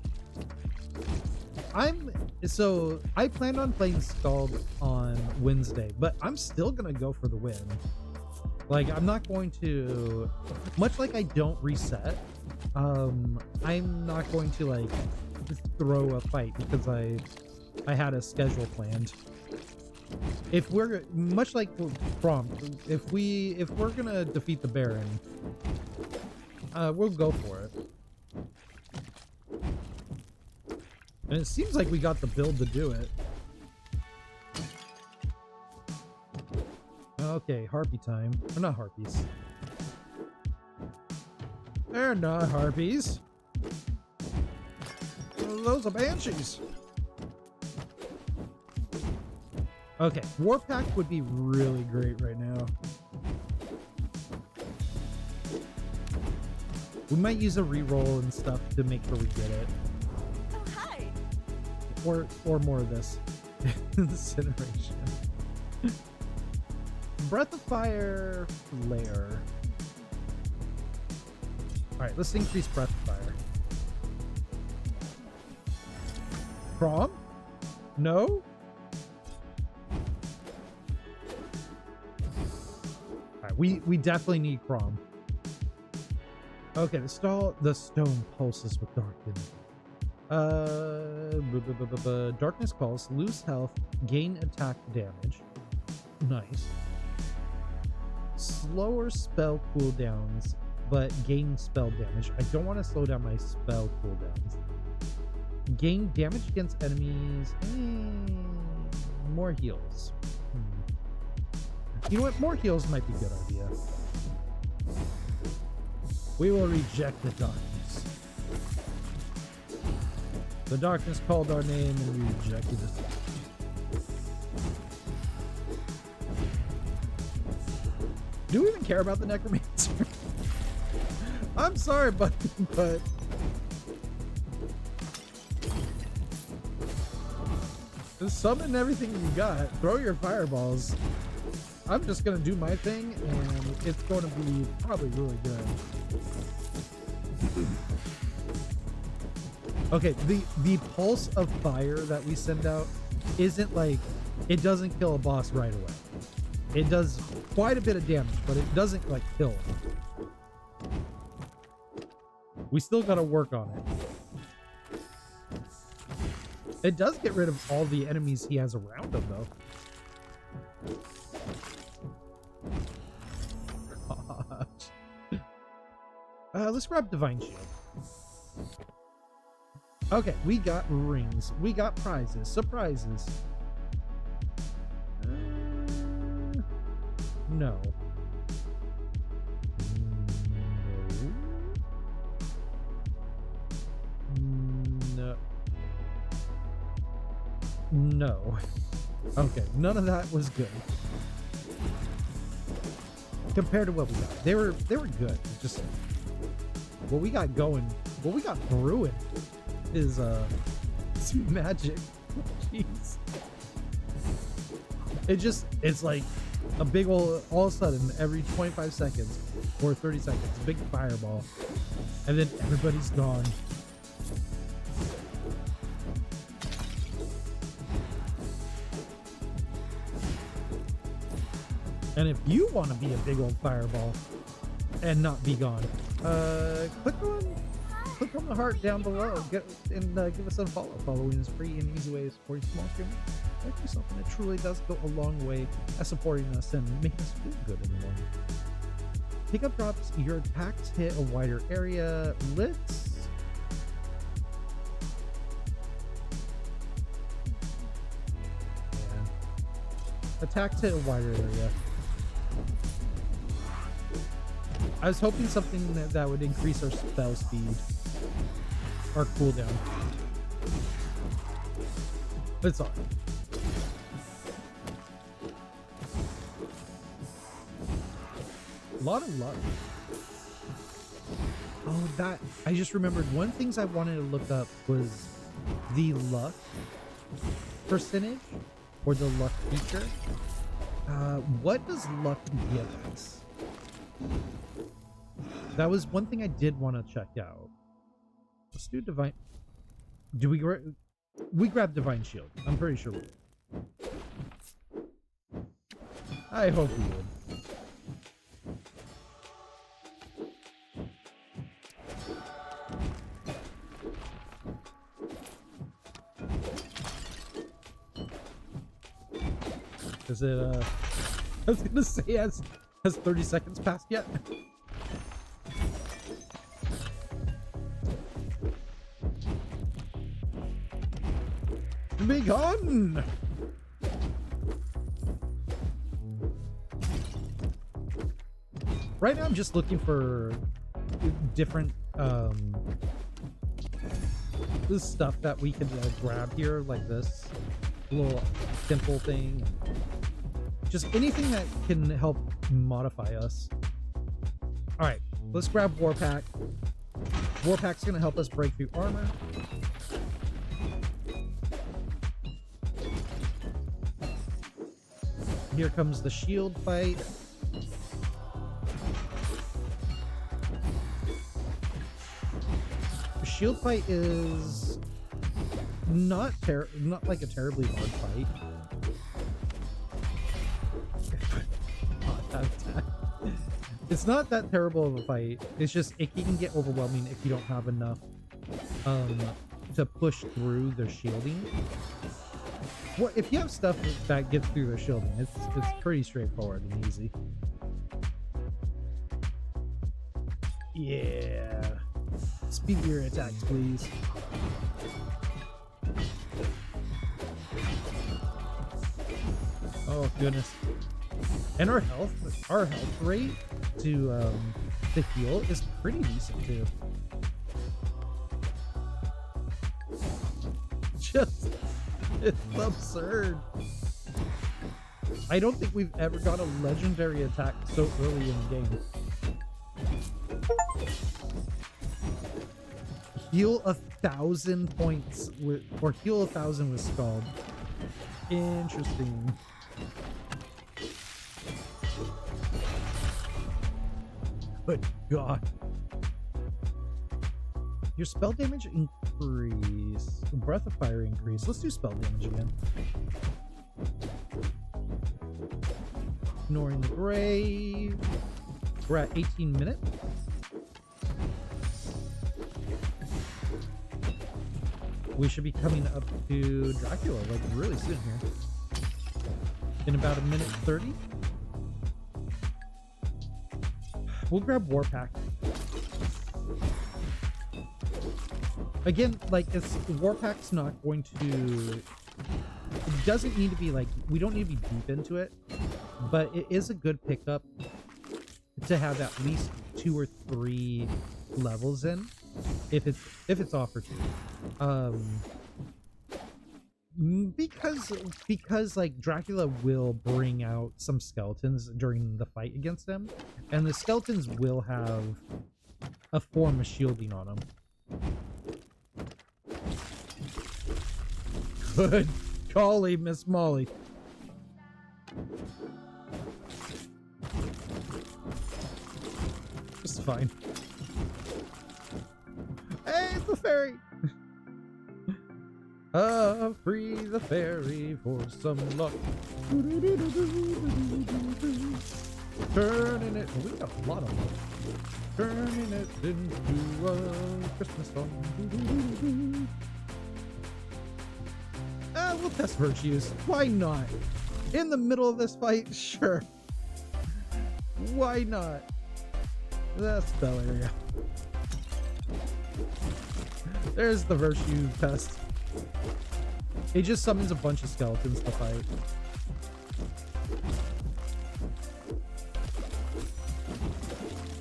I planned on playing Scald on Wednesday, but I'm still gonna go for the win. Like, I'm not going to, much like I don't reset, I'm not going to like throw a fight because I had a schedule planned. If we're much like Prompt, if we're gonna defeat the Baron, we'll go for it. And it seems like we got the build to do it. Okay, harpy time. Or not harpies. They're not harpies. Those are banshees. Okay, Warpack would be really great right now. We might use a reroll and stuff to make sure we get it. Oh, hi. or more of this. Incineration. Breath of Fire Flare. Alright, let's increase Breath of Fire. Prom? No? Alright, we definitely need Crom. Okay, the stone pulses with darkness. Darkness calls, lose health, gain attack damage. Nice. Slower spell cooldowns, but gain spell damage. I don't want to slow down my spell cooldowns. Gain damage against enemies. More heals. You know what? More heals might be a good idea. We will reject the darkness. The darkness called our name and we rejected it. Do we even care about the necromancer? I'm sorry, but just summon everything you got. Throw your fireballs. I'm just gonna do my thing, and it's going to be probably really good. Okay, the pulse of fire that we send out isn't like, it doesn't kill a boss right away. It does quite a bit of damage, but it doesn't like kill him. We still gotta work on it. It does get rid of all the enemies he has around him, though. Let's grab Divine Shield. Okay, we got rings. We got prizes. Surprises. No. No. No. Okay, none of that was good. Compared to what we got. They were good. Just what we got going, what we got brewing is magic. Jeez. It's like a big old, all of a sudden every 25 seconds or 30 seconds, a big fireball, and then everybody's gone. And if you want to be a big old fireball and not be gone, click on the heart down below give us a follow. Following is free and easy way to support small streamers like yourself, and it truly does go a long way at supporting us and making us feel good in the morning. Pickup drops, your attacks hit a wider area. Let's attacks hit a wider area. I was hoping something that would increase our spell speed or cooldown. It's all right. A lot of luck. Oh, that I just remembered one things I wanted to look up was the luck percentage or the luck feature. What does luck give us? That was one thing I did want to check out. Let's do divine. Do we grab Divine Shield? I'm pretty sure we did. I hope we would. Is it I was gonna say has 30 seconds passed yet? Be gone! Right now I'm just looking for different this stuff that we can grab here, like this little simple thing. Just anything that can help modify us. Alright, let's grab Warpack. Warpack's gonna help us break through armor. Here comes the shield fight. The shield fight is not like a terribly hard fight. That attack. It's not that terrible of a fight. It's just it can get overwhelming if you don't have enough to push through their shielding. Well, if you have stuff that gets through their shielding, it's pretty straightforward and easy. Yeah. Speed your attacks, please. Oh goodness. And our health rate to heal is pretty decent too. Just it's absurd. I don't think we've ever got a legendary attack so early in the game. Heal 1,000 points with, or heal 1,000 with Scald. Interesting. Good God. Your spell damage increase. Breath of fire increase. Let's do spell damage again. Ignoring the grave. We're at 18 minutes. We should be coming up to Dracula like really soon here. In about 1:30. We'll grab Warpack. Again, like Warpack's not going to. It doesn't need to be like, we don't need to be deep into it, but it is a good pickup to have at least 2 or 3 levels in, if it's offered to you. Because like Dracula will bring out some skeletons during the fight against them, and the skeletons will have a form of shielding on them. Good golly, Miss Molly. It's fine. Hey, it's the fairy! Free the fairy for some luck. Turning it, we got a lot of luck. Turning it into a Christmas song. We'll test virtues. Why not? In the middle of this fight, sure. Why not? That's spell area. There's the virtue test. It just summons a bunch of skeletons to fight.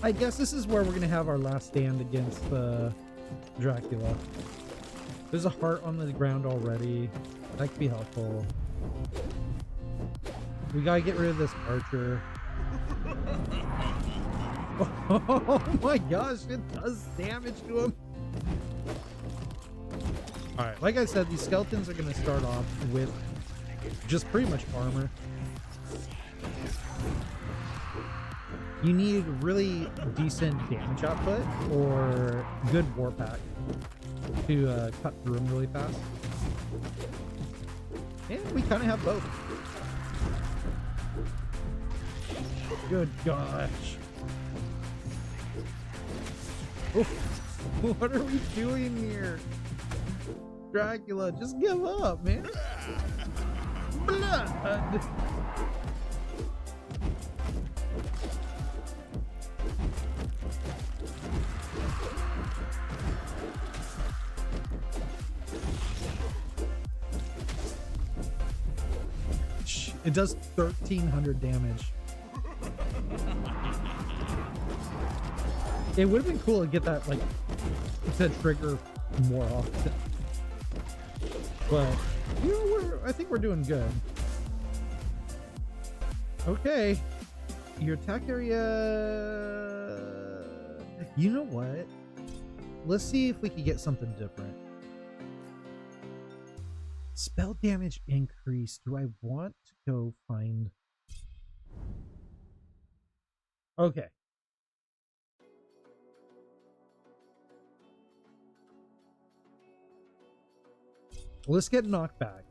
I guess this is where we're gonna have our last stand against Dracula. There's a heart on the ground already. That could be helpful. We gotta get rid of this archer. Oh my gosh, it does damage to him. Alright, like I said, these skeletons are going to start off with just pretty much armor. You need really decent damage output or good Warpack to cut through them really fast. And we kind of have both. Good gosh. Oh, what are we doing here? Dracula, just give up, man. Blood. It does 1,300 damage. It would have been cool to get that, like, to trigger more often. But, you know, I think we're doing good. Okay. Your attack area... You know what? Let's see if we can get something different. Spell damage increase. Do I want to go find Okay. Let's get knocked back.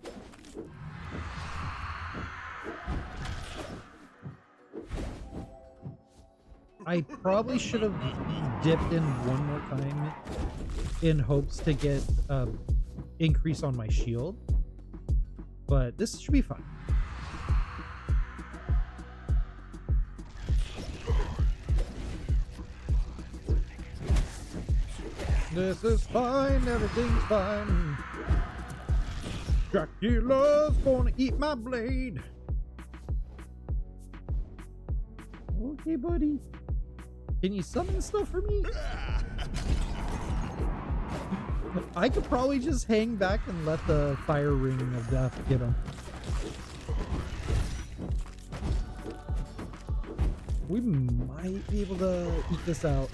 I probably should have dipped in one more time in hopes to get increase on my shield, but this should be fine. This is fine, everything's fine. Dracula's gonna eat my blade. Okay, buddy. Can you summon stuff for me? I could probably just hang back and let the fire ring of death get him. We might be able to eat this out.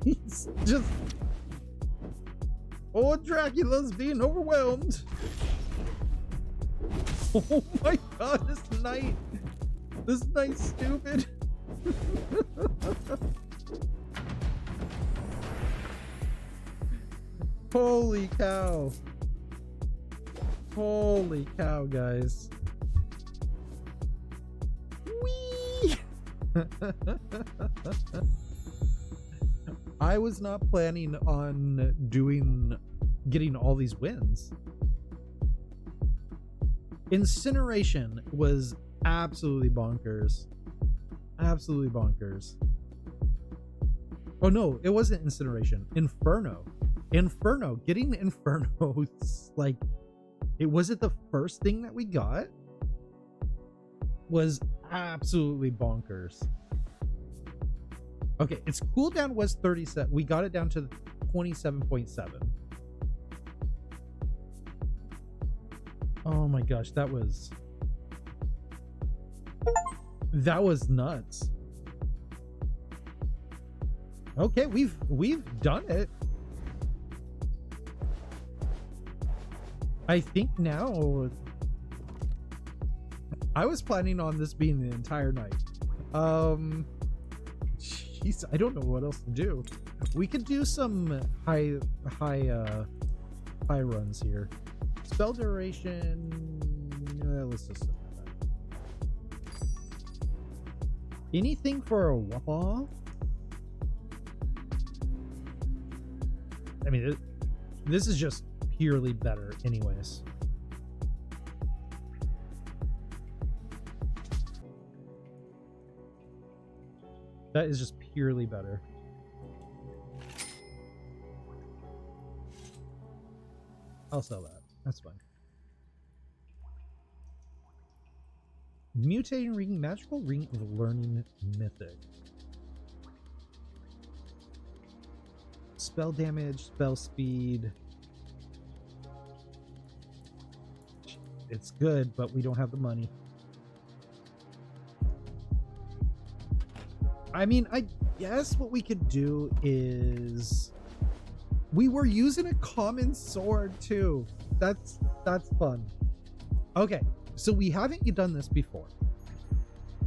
He's just... Oh, Dracula's being overwhelmed. Oh my god, this knight's stupid. Holy cow. Holy cow, guys. Whee! I was not planning on getting all these wins. Incineration was absolutely bonkers. Absolutely bonkers. Oh no, it wasn't incineration. Inferno. Getting Inferno, like, it wasn't the first thing that we got, was absolutely bonkers. Okay, its cooldown was 37. We got it down to 27.7. Oh my gosh, that was nuts. Okay, we've done it. I think now, I was planning on this being the entire night. Jeez, I don't know what else to do. We could do some high runs here. Spell duration. Let's just anything for a wall. I mean, this is just purely better, anyways. That is just purely better. I'll sell that. That's fine. Mutating ring, magical ring of learning, mythic. Spell damage, spell speed. It's good, but we don't have the money. I mean, I guess what we could do is... We were using a common sword too. That's fun. Okay, so we haven't done this before.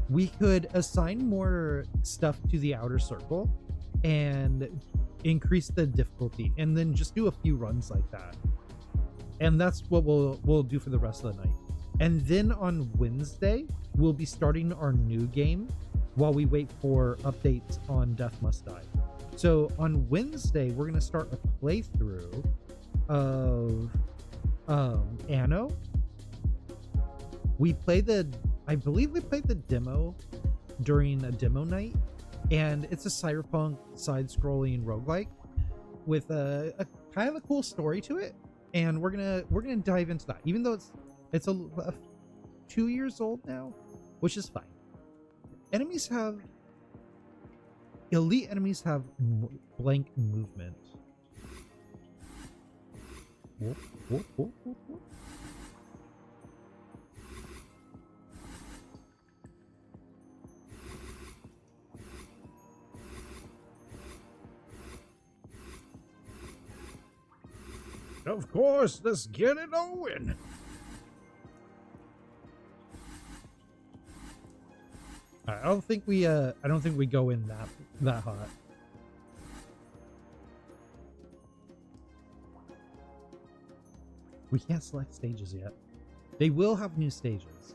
We could assign more stuff to the outer circle and increase the difficulty, and then just do a few runs like that. And that's what we'll do for the rest of the night. And then on Wednesday, we'll be starting our new game while we wait for updates on Death Must Die. So on Wednesday, we're going to start a playthrough of Anno. I believe we played the demo during a demo night, and it's a cyberpunk side-scrolling roguelike with a kind of a cool story to it. And we're gonna dive into that, even though it's a 2 years old now, which is fine. Elite enemies have blank movement. Whoop, whoop, whoop, whoop, whoop. Of course, let's get it on. I don't think we go in that hot. We can't select stages yet. They will have new stages.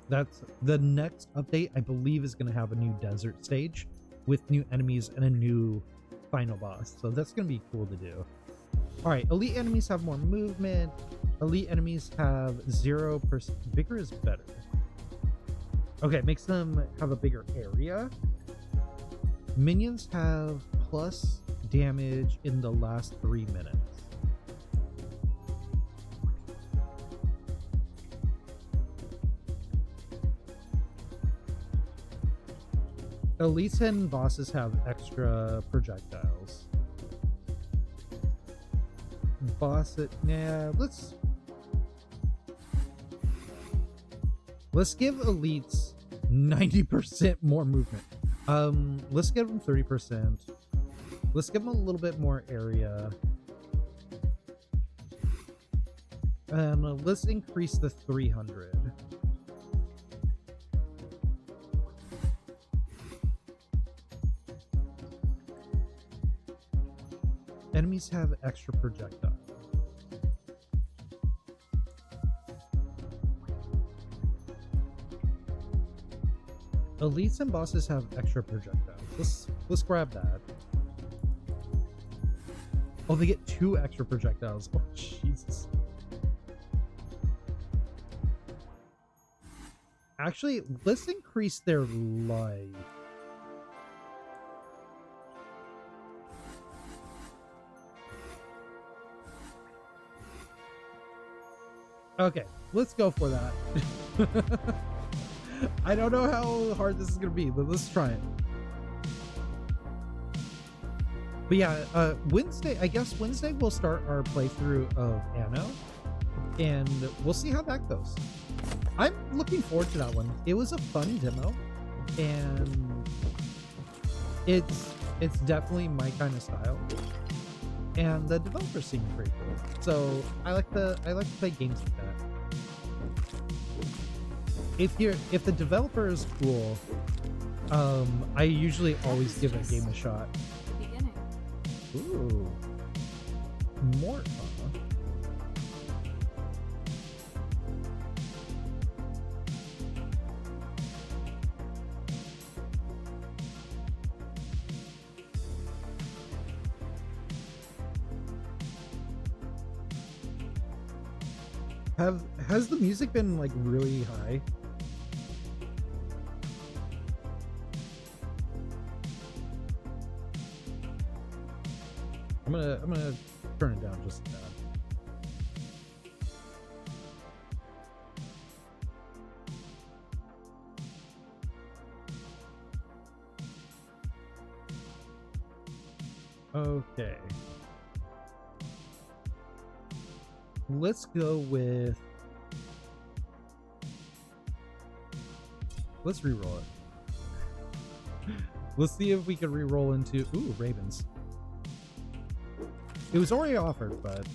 That's the next update, I believe, is going to have a new desert stage with new enemies and a new final boss. So that's going to be cool to do. All right, elite enemies have more movement. Elite enemies have 0%. Bigger is better. Okay, makes them have a bigger area. Minions have plus damage in the last 3 minutes. Elites and bosses have extra projectiles. Let's give elites 90% more movement. Let's give them 30%. Let's give them a little bit more area. And let's increase the 300. Enemies have extra projectiles. Elites and bosses have extra projectiles. Let's grab that. Oh, they get 2 extra projectiles. Oh, Jesus. Actually, let's increase their life. Okay, let's go for that. I don't know how hard this is gonna be, but let's try it. But yeah, Wednesday, I guess Wednesday we'll start our playthrough of Anno, and we'll see how that goes. I'm looking forward to that one. It was a fun demo, and it's definitely my kind of style. And the developers seem pretty cool, so I like to play games like that. If the developer is cool, I usually always give a game a shot. Beginning. Ooh, more. Has the music been like really high? I'm gonna turn it down just a tad. Okay. Let's go with... Let's re-roll it. Let's see if we can re-roll into... Ooh, Ravens. It was already offered, but...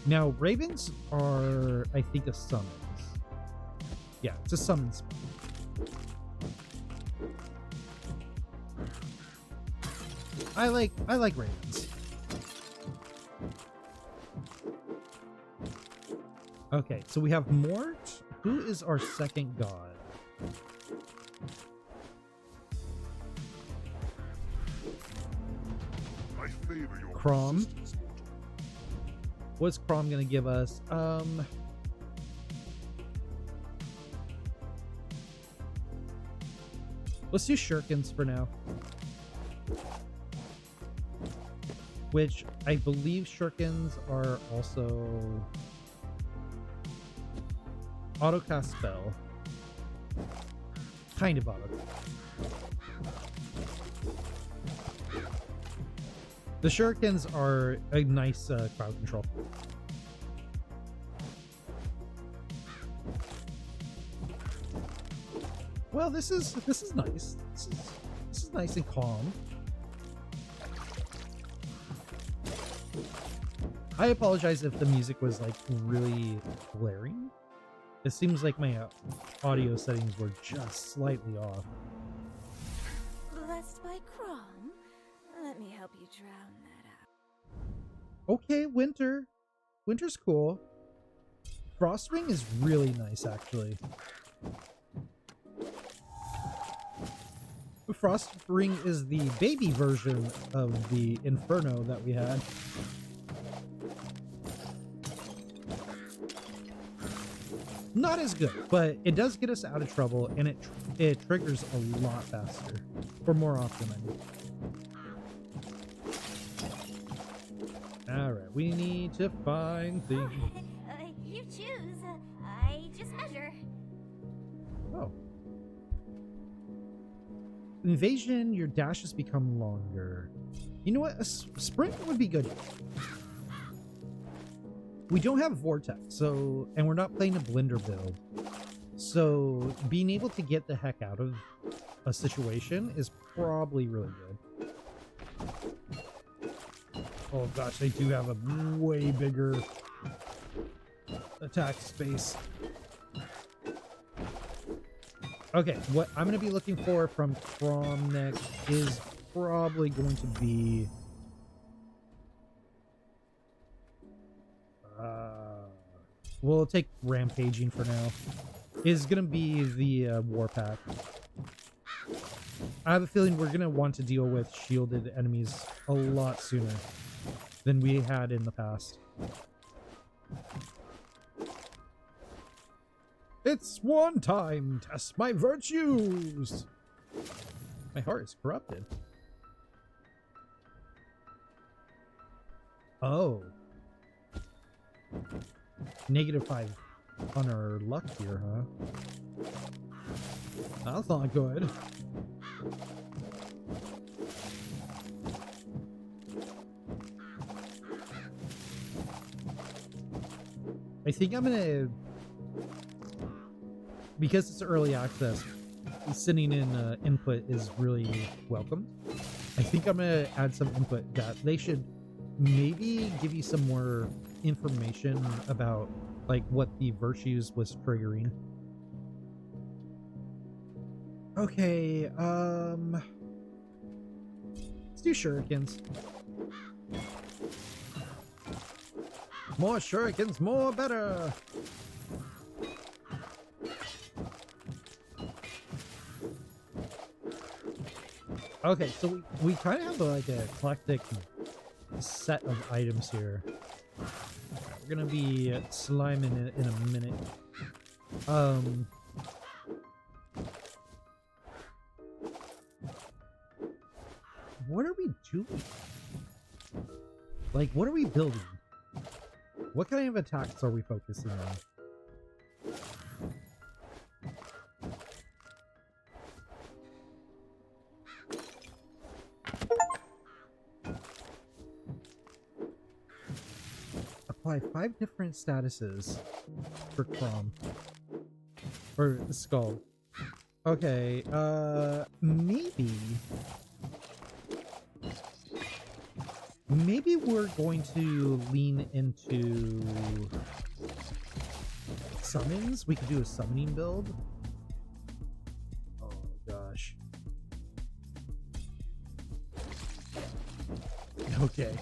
Now, Ravens are, I think, a summons. Yeah, it's a summon spell. I like Ravens. Okay, so we have Mort. Who is our second god? I favor your Crom. persistence, mortal. What's Crom gonna give us? Let's do Shurikens for now. Which I believe Shurikens are also autocast spell. Kind of auto. The Shurikens are a nice crowd control. Well, this is nice. This is nice and calm. I apologize if the music was like really blaring. It seems like my audio settings were just slightly off. Blessed by Crom. Let me help you drown that out. Okay, winter. Winter's cool. Frostring is really nice, actually. Frostring is the baby version of the Inferno that we had. Not as good, but it does get us out of trouble, and it triggers a lot faster, or more often, I mean. Alright, we need to find things. You choose. I just measure. Oh. Invasion, your dashes become longer. You know what? A sprint would be good. We don't have Vortex, so, and we're not playing a Blender build. So being able to get the heck out of a situation is probably really good. Oh gosh, they do have a way bigger attack space. Okay, what I'm going to be looking for from Crom next is probably going to be... we'll take Rampaging for now. Is going to be the Warpath. I have a feeling we're going to want to deal with shielded enemies a lot sooner than we had in the past. It's one time, test my virtues. My heart is corrupted. Oh. -5 on our luck here, huh? That's not good. I think I'm gonna, because it's early access, sending in input is really welcome. I think I'm gonna add some input that they should maybe give you some more information about like what the virtues was triggering. Okay, let's do shurikens. More shurikens, more better. Okay, so we kind of have like a eclectic set of items here. We're gonna be sliming it in a minute. What are we doing? Like, what are we building? What kind of attacks are we focusing on? Apply 5 different statuses for Crom. Or Skull. Okay, maybe we're going to lean into summons. We could do a summoning build. Oh gosh. Okay.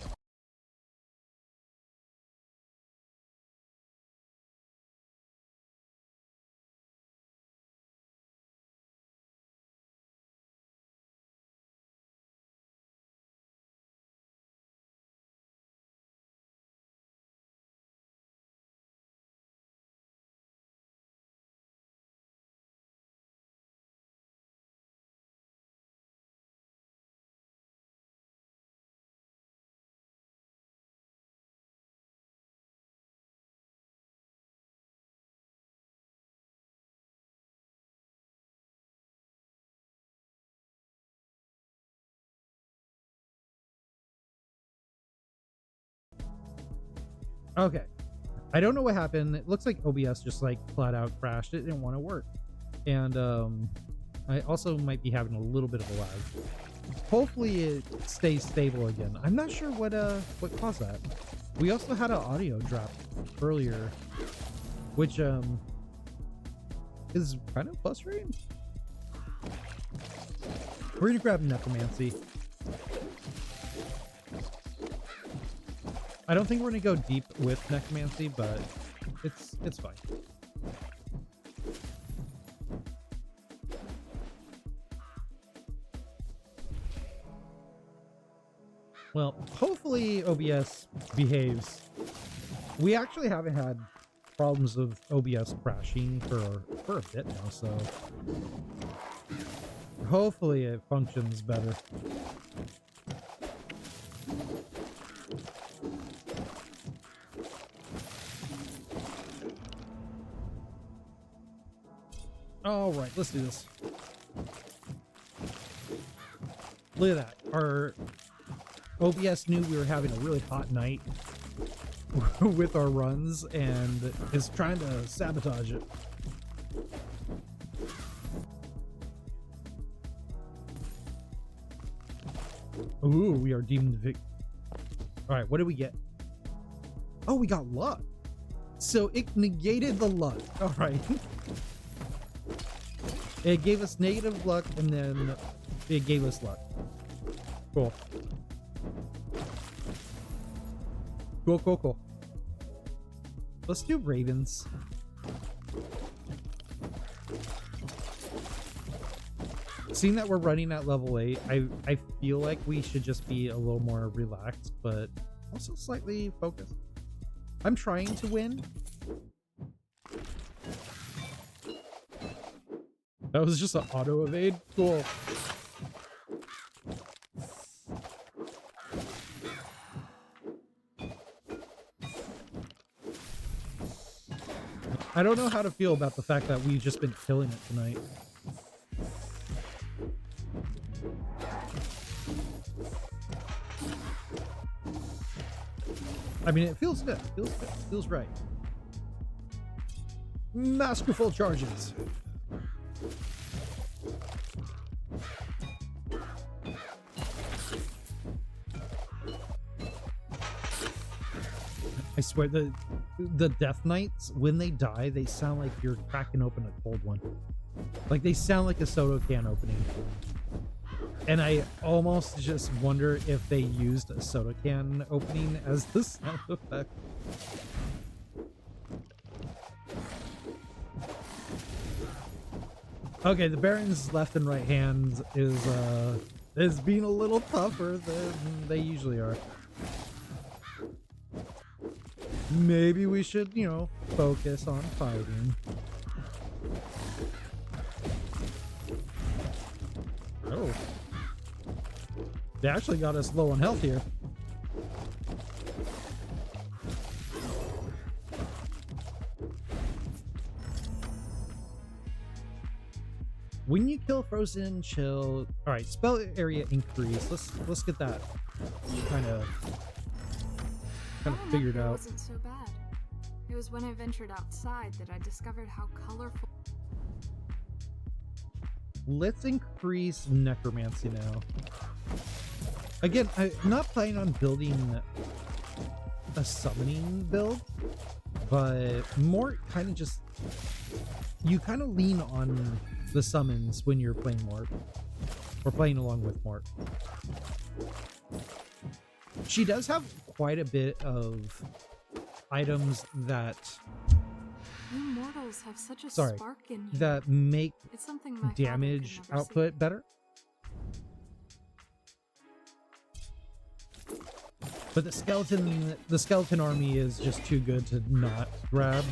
Okay. I don't know what happened. It looks like OBS just like flat out crashed. It didn't want to work. And I also might be having a little bit of a lag. hopefully it stays stable again. I'm not sure what caused that. We also had an audio drop earlier, which is kind of frustrating. We're gonna grab necromancy. I don't think we're gonna go deep with necromancy, but it's fine. Well, hopefully OBS behaves. We actually haven't had problems of OBS crashing for a bit now, so hopefully it functions better. All right, let's do this. Look at that. Our OBS knew we were having a really hot night with our runs and is trying to sabotage it. Ooh, we are deemed victim. All right, what did we get? Oh, we got luck. So it negated the luck. All right. It gave us negative luck and then it gave us luck. Cool. Cool. Let's do ravens. Seeing that we're running at level 8, I feel like we should just be a little more relaxed, but also slightly focused. I'm trying to win. That was just an auto evade. Cool. I don't know how to feel about the fact that we've just been killing it tonight. I mean, it feels good. Feels right. Masterful charges. I swear, the Death Knights, when they die, they sound like you're cracking open a cold one. Like, they sound like a soda can opening. And I almost just wonder if they used a soda can opening as the sound effect. Okay, the Baron's left and right hand is being a little tougher than they usually are. Maybe we should, you know, focus on fighting. Oh. They actually got us low on health here. When you kill frozen chill, all right, spell area increase. Let's get that kind of figured out. It wasn't so bad. It was when I ventured outside that I discovered how colorful. Let's increase necromancy now. Again, I'm not planning on building a summoning build, but more kind of just, you kind of lean on the summons when you're playing Mort, or playing along with Mort. She does have quite a bit of items that You mortals have such a spark in you. that make It's something my damage father could never output see. better. But the skeleton army is just too good to not grab.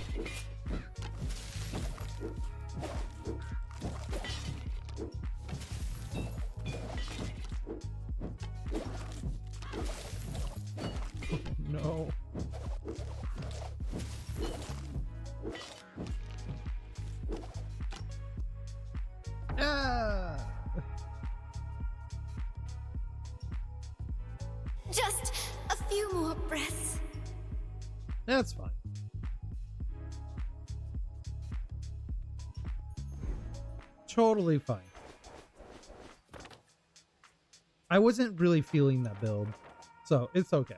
No. Ah! Just a few more breaths. That's fine. Totally fine. I wasn't really feeling that build, so it's okay.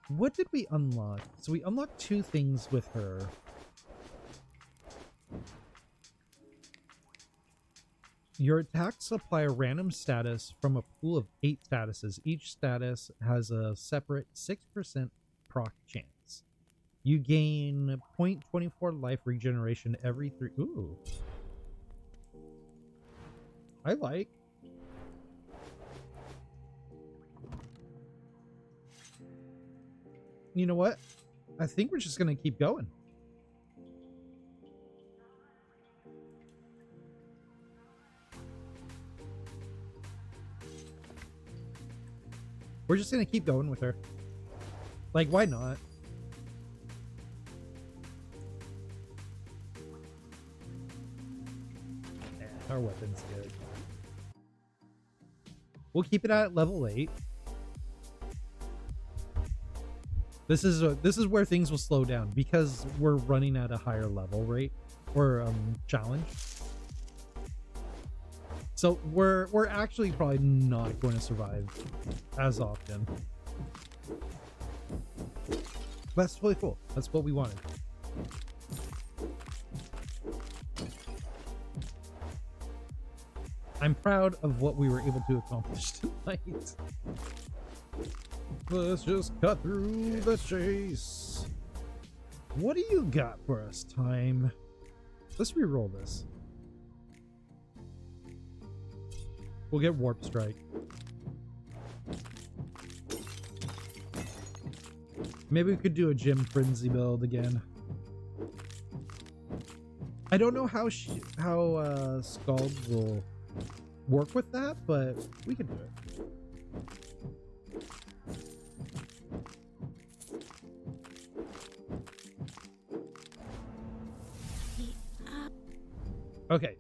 What did we unlock? So we unlocked 2 things with her. Your attacks apply a random status from a pool of 8 statuses. Each status has a separate 6% proc chance. You gain 0.24 life regeneration every 3. Ooh. I like. You know what? I think we're just going to keep going. We're just going to keep going with her. Like, why not? Our weapon's good. We'll keep it at level 8. This is where things will slow down because we're running at a higher level rate or challenge. So we're actually probably not going to survive as often. But that's totally cool. That's what we wanted. I'm proud of what we were able to accomplish tonight. Let's just cut through the chase. What do you got for us, Time? Let's re-roll this. We'll get Warp Strike. Maybe we could do a Gym Frenzy build again. I don't know how Scald will work with that, but we could do it. Okay.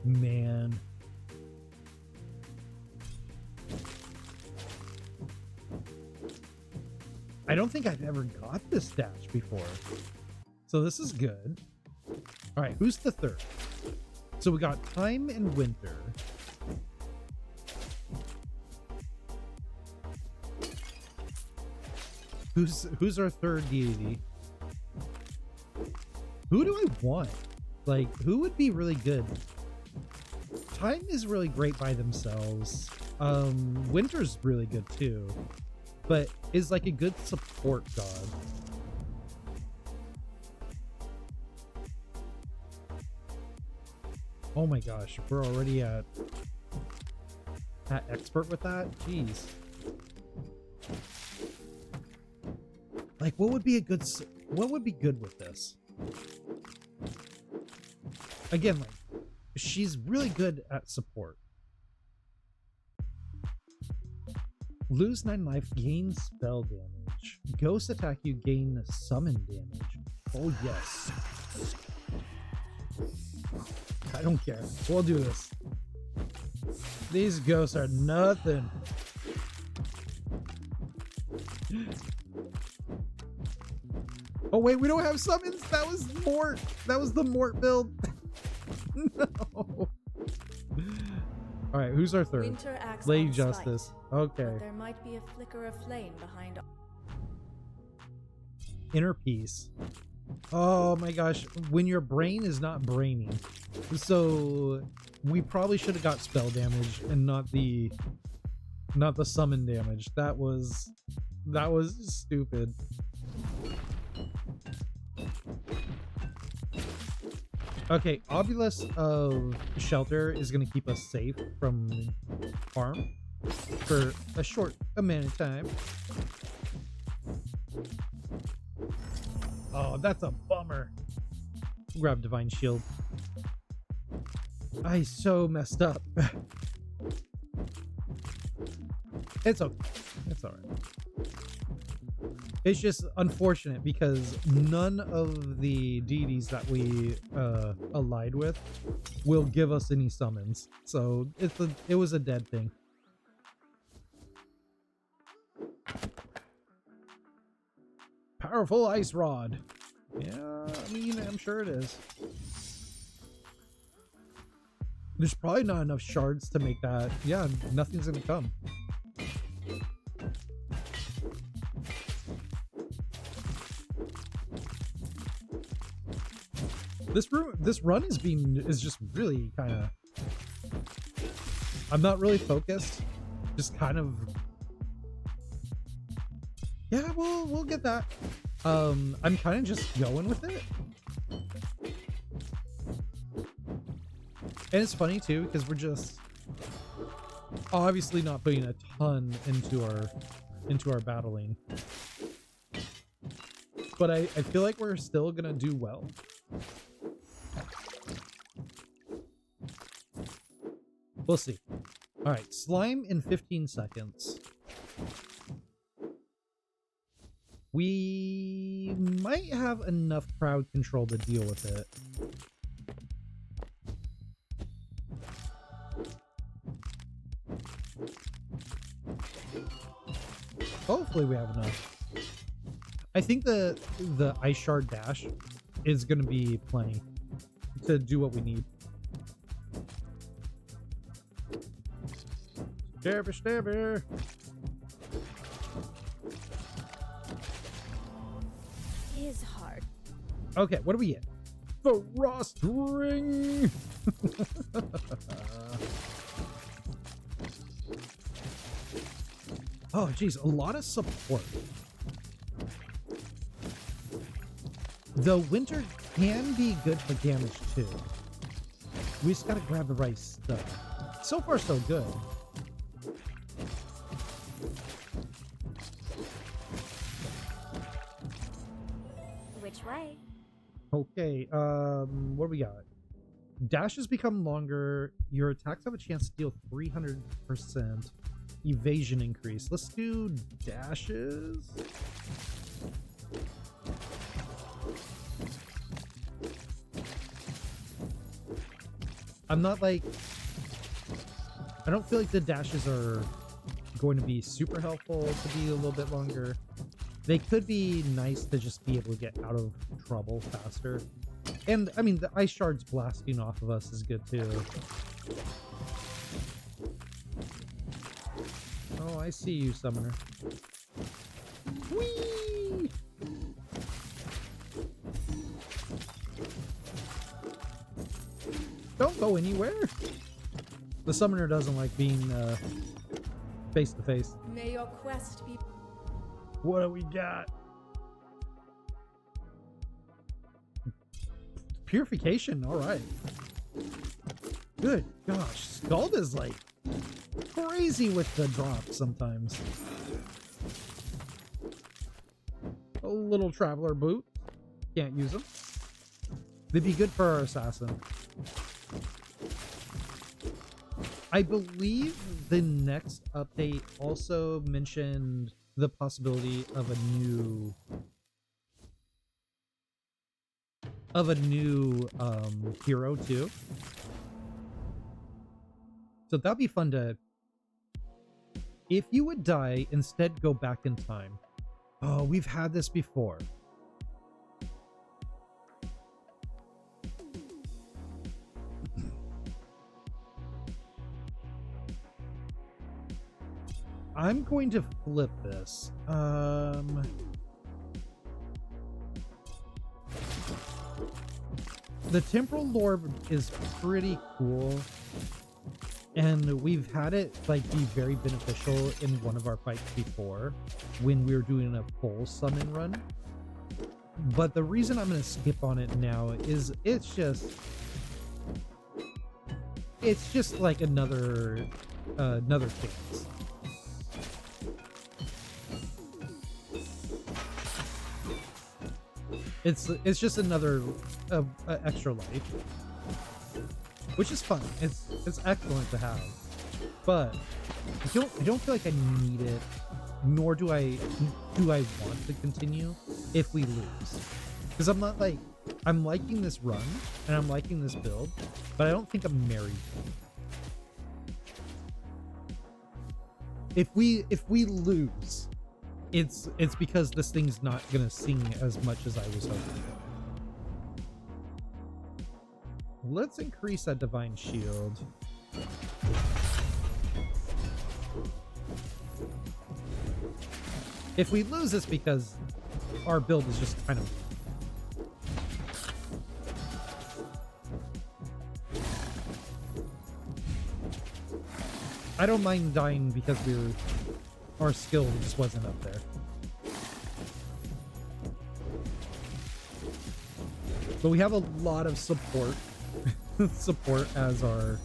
Man. I don't think I've ever got this dash before. So this is good. All right, who's the third? So we got Time and Winter. Who's our third deity? Who do I want? Like, who would be really good? Time is really great by themselves. Winter's really good too, but is like a good support god. Oh my gosh, we're already at expert with that? Jeez. Like, what would be good with this? Again, like, she's really good at support. Lose 9 life, gain spell damage. Ghost attack you, gain summon damage. Oh yes. I don't care. We'll do this. These ghosts are nothing. Oh wait, we don't have summons. That was Mort. That was the Mort build. No. All right, who's our third? Lady Justice. Okay. But there might be a flicker of flame behind. Inner Peace. Oh my gosh, when your brain is not braining. So we probably should have got spell damage and not the summon damage. That was stupid. Okay, Obulus of Shelter is going to keep us safe from harm for a short amount of time. Oh, that's a bummer. Grab Divine Shield. I so messed up. It's okay. It's alright. It's just unfortunate because none of the deities that we allied with will give us any summons. So it was a dead thing. Powerful ice rod. Yeah, I mean, I'm sure it is. There's probably not enough shards to make that. Yeah, nothing's gonna come. This run is just really kind of. I'm not really focused. Just kind of. Yeah, we'll get that. I'm kind of just going with it. And it's funny too, because we're just obviously not putting a ton into our battling. But I feel like we're still gonna do well. We'll see. All right, slime in 15 seconds. We might have enough crowd control to deal with it. Hopefully we have enough. I think the ice shard dash is going to be plenty to do what we need. Stabber, stabber. Is hard. Okay, what do we get? The rust ring. Oh, geez, a lot of support. The winter can be good for damage too. We just gotta grab the right stuff. So far, so good. Which way? Okay, what do we got? Dashes become longer. Your attacks have a chance to deal 300% evasion increase. Let's do dashes. I'm not like... I don't feel like the dashes are going to be super helpful to be a little bit longer. They could be nice to just be able to get out of trouble faster. And, I mean, the ice shards blasting off of us is good, too. Oh, I see you, Summoner. Whee! Don't go anywhere. The Summoner doesn't like being face to face. May your quest be... What do we got? Purification, all right. Good gosh, Scald is like crazy with the drops sometimes. A little traveler boot. Can't use them. They'd be good for our assassin. I believe the next update also mentioned the possibility of a new hero too. So that'd be fun to... If you would die, instead go back in time. Oh, we've had this before. I'm going to flip this. The temporal orb is pretty cool, and we've had it like be very beneficial in one of our fights before when we were doing a full summon run. But the reason I'm going to skip on it now is it's just like another chance. It's just another extra life, which is fun. It's excellent to have, but I don't feel like I need it, nor do I want to continue if we lose, because I'm not like, I'm liking this run and I'm liking this build, but I don't think I'm married to it. If we lose, It's because this thing's not gonna sing as much as I was hoping. Let's increase that divine shield. If we lose this because our build is just kind of... I don't mind dying because our skill just wasn't up there. But we have a lot of support support as our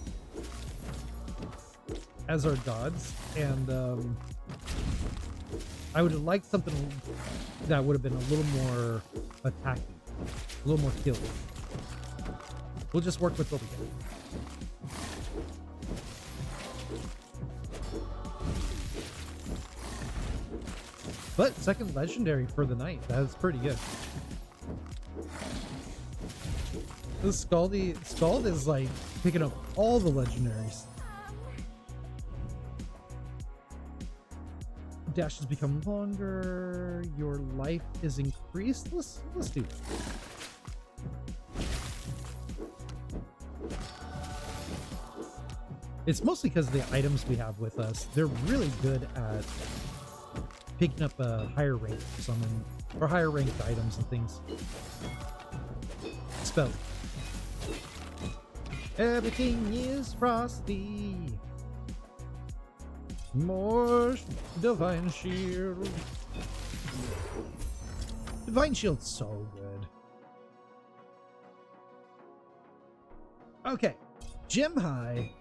gods, and I would have liked something that would have been a little more attacking, a little more killing. We'll just work with what we get. But second legendary for the night. That's pretty good. This Scald is like picking up all the legendaries. Dash has become longer. Your life is increased. Let's do it. It's mostly because of the items we have with us. They're really good at picking up a higher rank summon or higher ranked items and things. Spell. Everything is frosty. More divine shield. Divine shield's so good. Okay, gem high.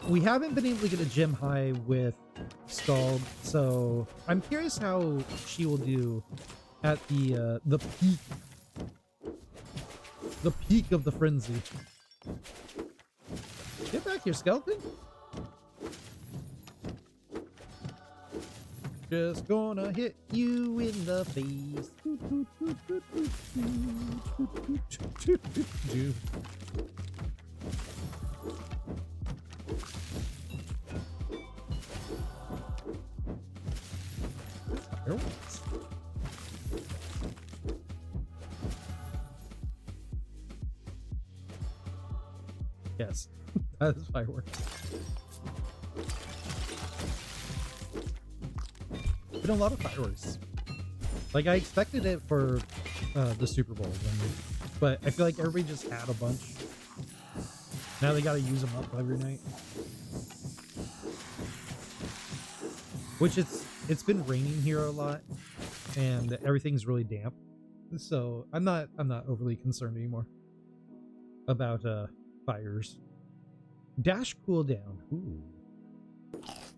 We haven't been able to get a gem high with Scald, so I'm curious how she will do at the peak of the frenzy. Get back here, skeleton. Just gonna hit you in the face. Fireworks. Yes, that is fireworks. Been a lot of fireworks. Like I expected it for the Super Bowl, but I feel like everybody just had a bunch. Now they gotta use them up every night. Which it's been raining here a lot, and everything's really damp, so I'm not overly concerned anymore about fires. Dash cooldown. Ooh.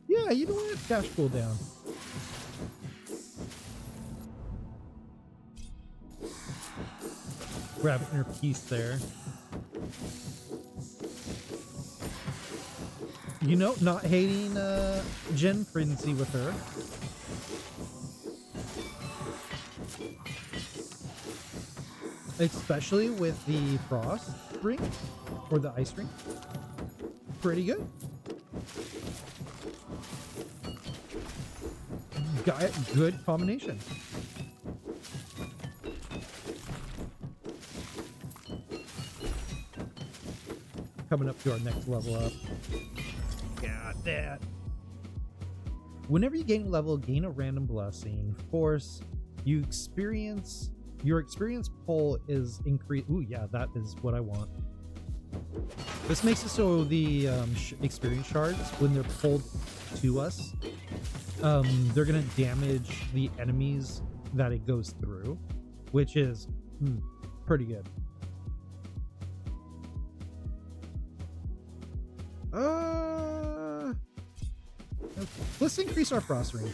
Yeah, you know what? Dash cooldown. Grab inner peace there. You know, not hating Gen Frenzy with her. Especially with the frost ring or the ice ring. Pretty good. Got it. Good combination. Coming up to our next level up. Got that. Whenever you gain a level, gain a random blessing. Force, your experience pull is increased. Ooh, yeah, that is what I want. This makes it so the experience shards, when they're pulled to us, they're gonna damage the enemies that it goes through, which is pretty good. Okay. Let's increase our frost ring.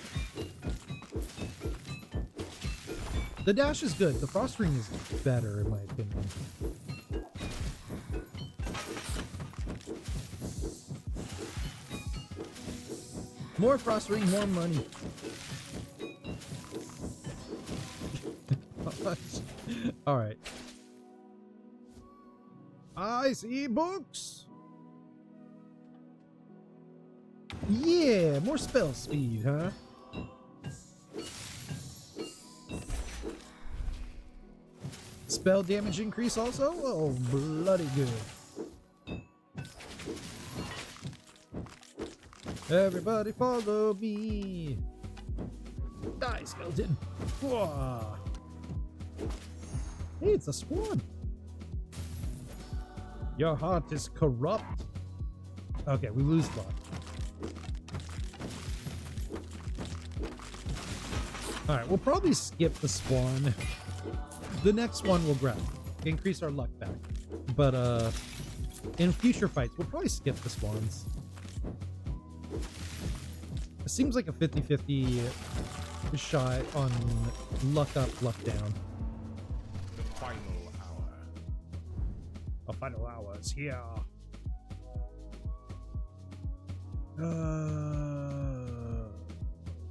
The dash is good. The frost ring is better in my opinion. More frost ring, more money. All right. I see books. Yeah, more spell speed, huh? Spell damage increase also? Oh, bloody good. Everybody follow me. Die, skeleton. Whoa. Hey, it's a swan. Your heart is corrupt. Okay, we lose luck. Alright, we'll probably skip the spawn. The next one we'll grab. Increase our luck back. But in future fights, we'll probably skip the spawns. It seems like a 50-50 shot on luck up, luck down. The final hour. The final hour is here.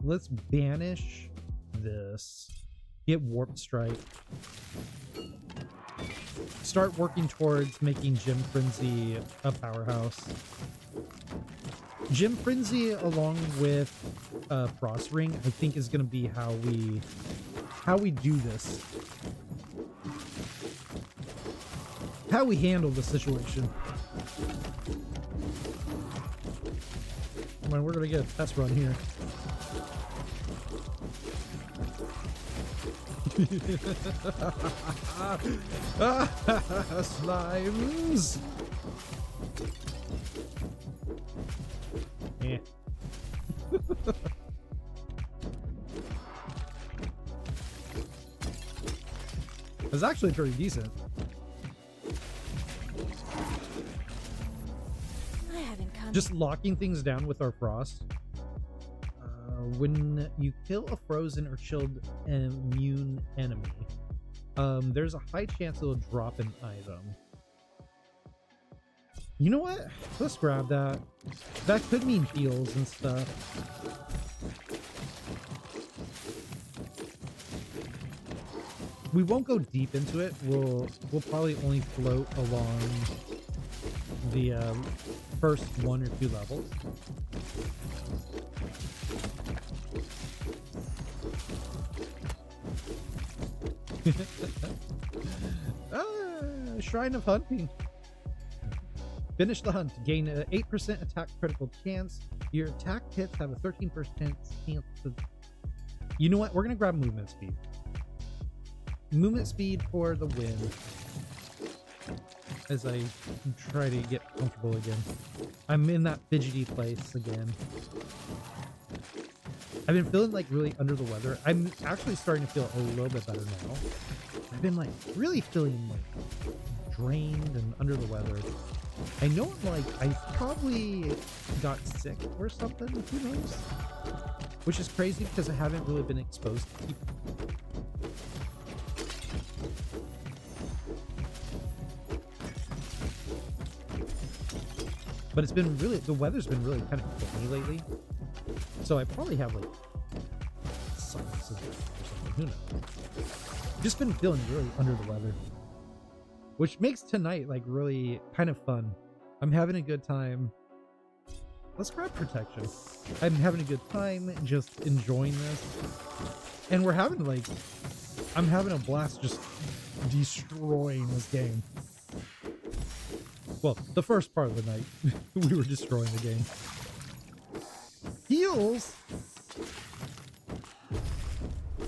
Let's banish this. Get warp strike. Start working towards making Gem Frenzy a powerhouse. Gem Frenzy along with Frost Ring, I think is going to be how we do this. How we handle the situation. Come on, we're going to get a test run here. Slimes. Yeah. It's actually pretty decent. I haven't come. Just locking things down with our frost. When you kill a frozen or chilled immune enemy, there's a high chance it'll drop an item. You know what? Let's grab that. That could mean heals and stuff. We won't go deep into it. We'll probably only float along the first 1 or 2 levels. Shrine of Hunting. Finish the hunt. Gain an 8% attack critical chance. Your attack hits have a 13% chance to... You know what? We're going to grab movement speed. Movement speed for the win. As I try to get comfortable again. I'm in that fidgety place again. I've been feeling like really under the weather. I'm actually starting to feel a little bit better now. I've been like really feeling like drained and under the weather. I know I probably got sick or something, who knows? Which is crazy because I haven't really been exposed to people. But it's been really, the weather's been really kind of funny lately. So I probably have like sinuses or something, who knows? Just been feeling really under the weather. Which makes tonight like really kind of fun. I'm having a good time. Let's grab protection. I'm having a good time just enjoying this. And we're having like, I'm having a blast just destroying this game. Well, the first part of the night, we were destroying the game. Heals?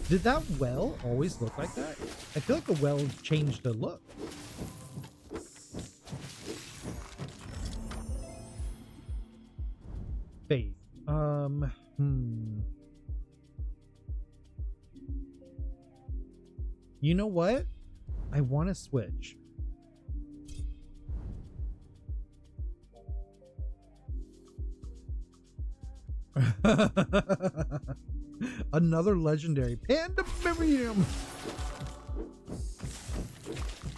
Did that well always look like that? I feel like the well changed the look. Faith. You know what? I want to switch. Another legendary Pandemonium.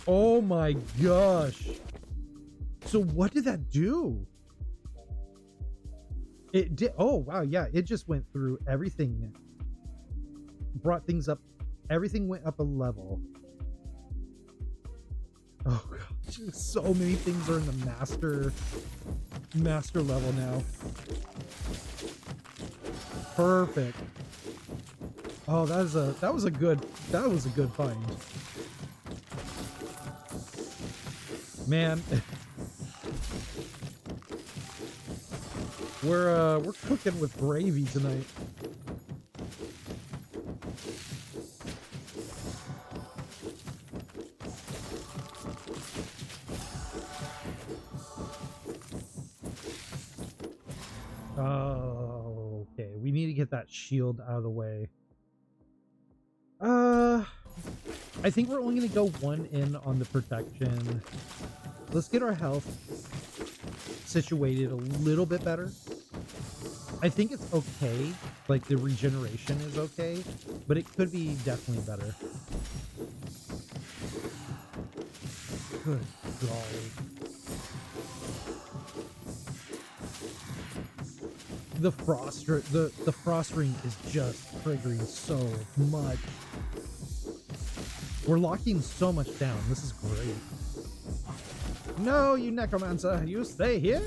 Oh my gosh. So what did that do? It did. Oh wow, yeah, it just went through everything. Brought things up. Everything went up a level. Oh god. So many things are in the master level now. Perfect. Oh, that was a good find. Man, we're cooking with gravy tonight. Oh, okay. We need to get that shield out of the way. I think we're only gonna go one in on the protection. Let's get our health situated a little bit better. I think it's okay. Like, the regeneration is okay, but it could be definitely better. Good golly. The frost ring is just triggering so much. We're locking so much down. This is great. No, you necromancer, you stay here.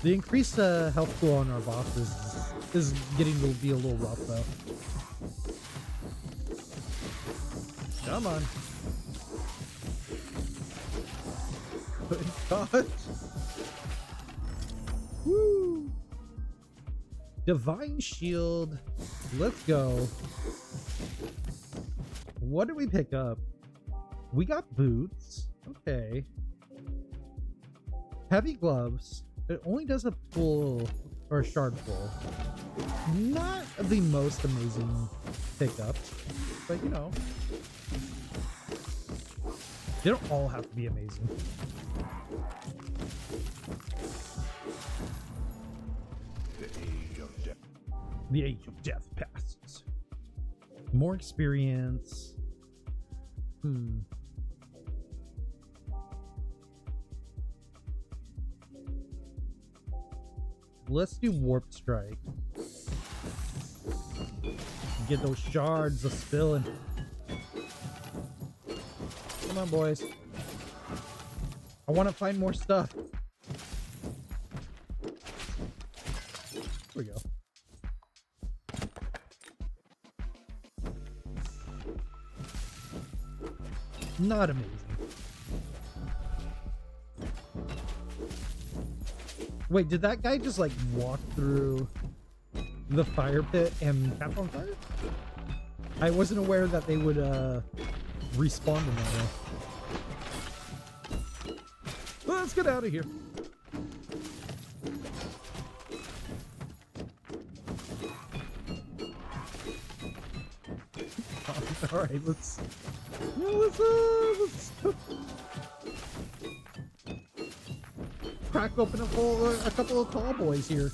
The increased health pool on our bosses is getting to be a little rough, though. Come on. Good God. Woo. Divine Shield. Let's go. What did we pick up? We got boots. Okay. Heavy gloves. It only does a pull or a shard pull. Not the most amazing pickups, but you know, they don't all have to be amazing. The age of death passes. More experience. Let's do Warp Strike. Get those shards a spilling. Come on, boys. I want to find more stuff. Here we go. Not amazing. Wait, did that guy just like walk through the fire pit and catch on fire? I wasn't aware that they would respawn in that way. Let's get out of here. All right, let's crack open a couple of tall boys here.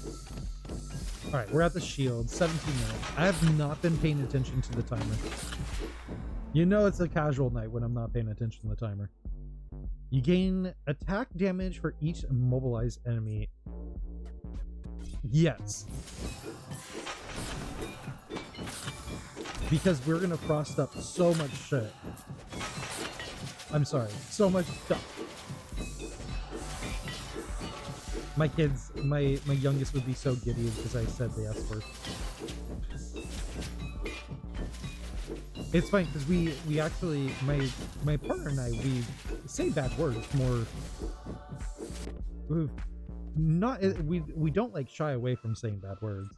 All right, we're at the shield. 17 minutes. I have not been paying attention to the timer. You know it's a casual night when I'm not paying attention to the timer. You gain attack damage for each immobilized enemy. Yes. Because we're gonna frost up so much shit. I'm sorry, so much stuff. My kids, my youngest would be so giddy because I said the S word. It's fine because we actually, my partner and I, we say bad words more. We don't like shy away from saying bad words.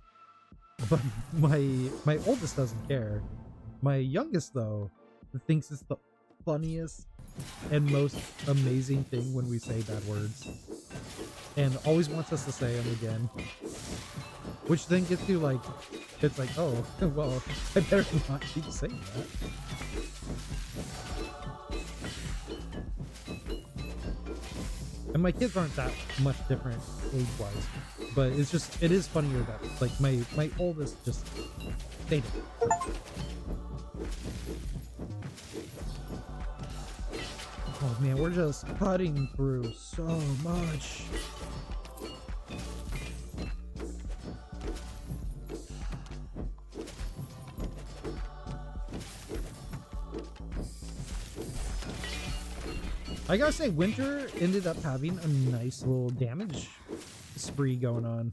But my oldest doesn't care. My youngest, though, thinks it's the funniest and most amazing thing when we say bad words. And always wants us to say them again. Which then gets you like, it's like, oh, well, I better not keep saying that. And my kids aren't that much different age-wise. But it's just, it is funnier that, like, my oldest just, they don't. Oh man, we're just cutting through so much. I gotta say, Winter ended up having a nice little damage spree going on.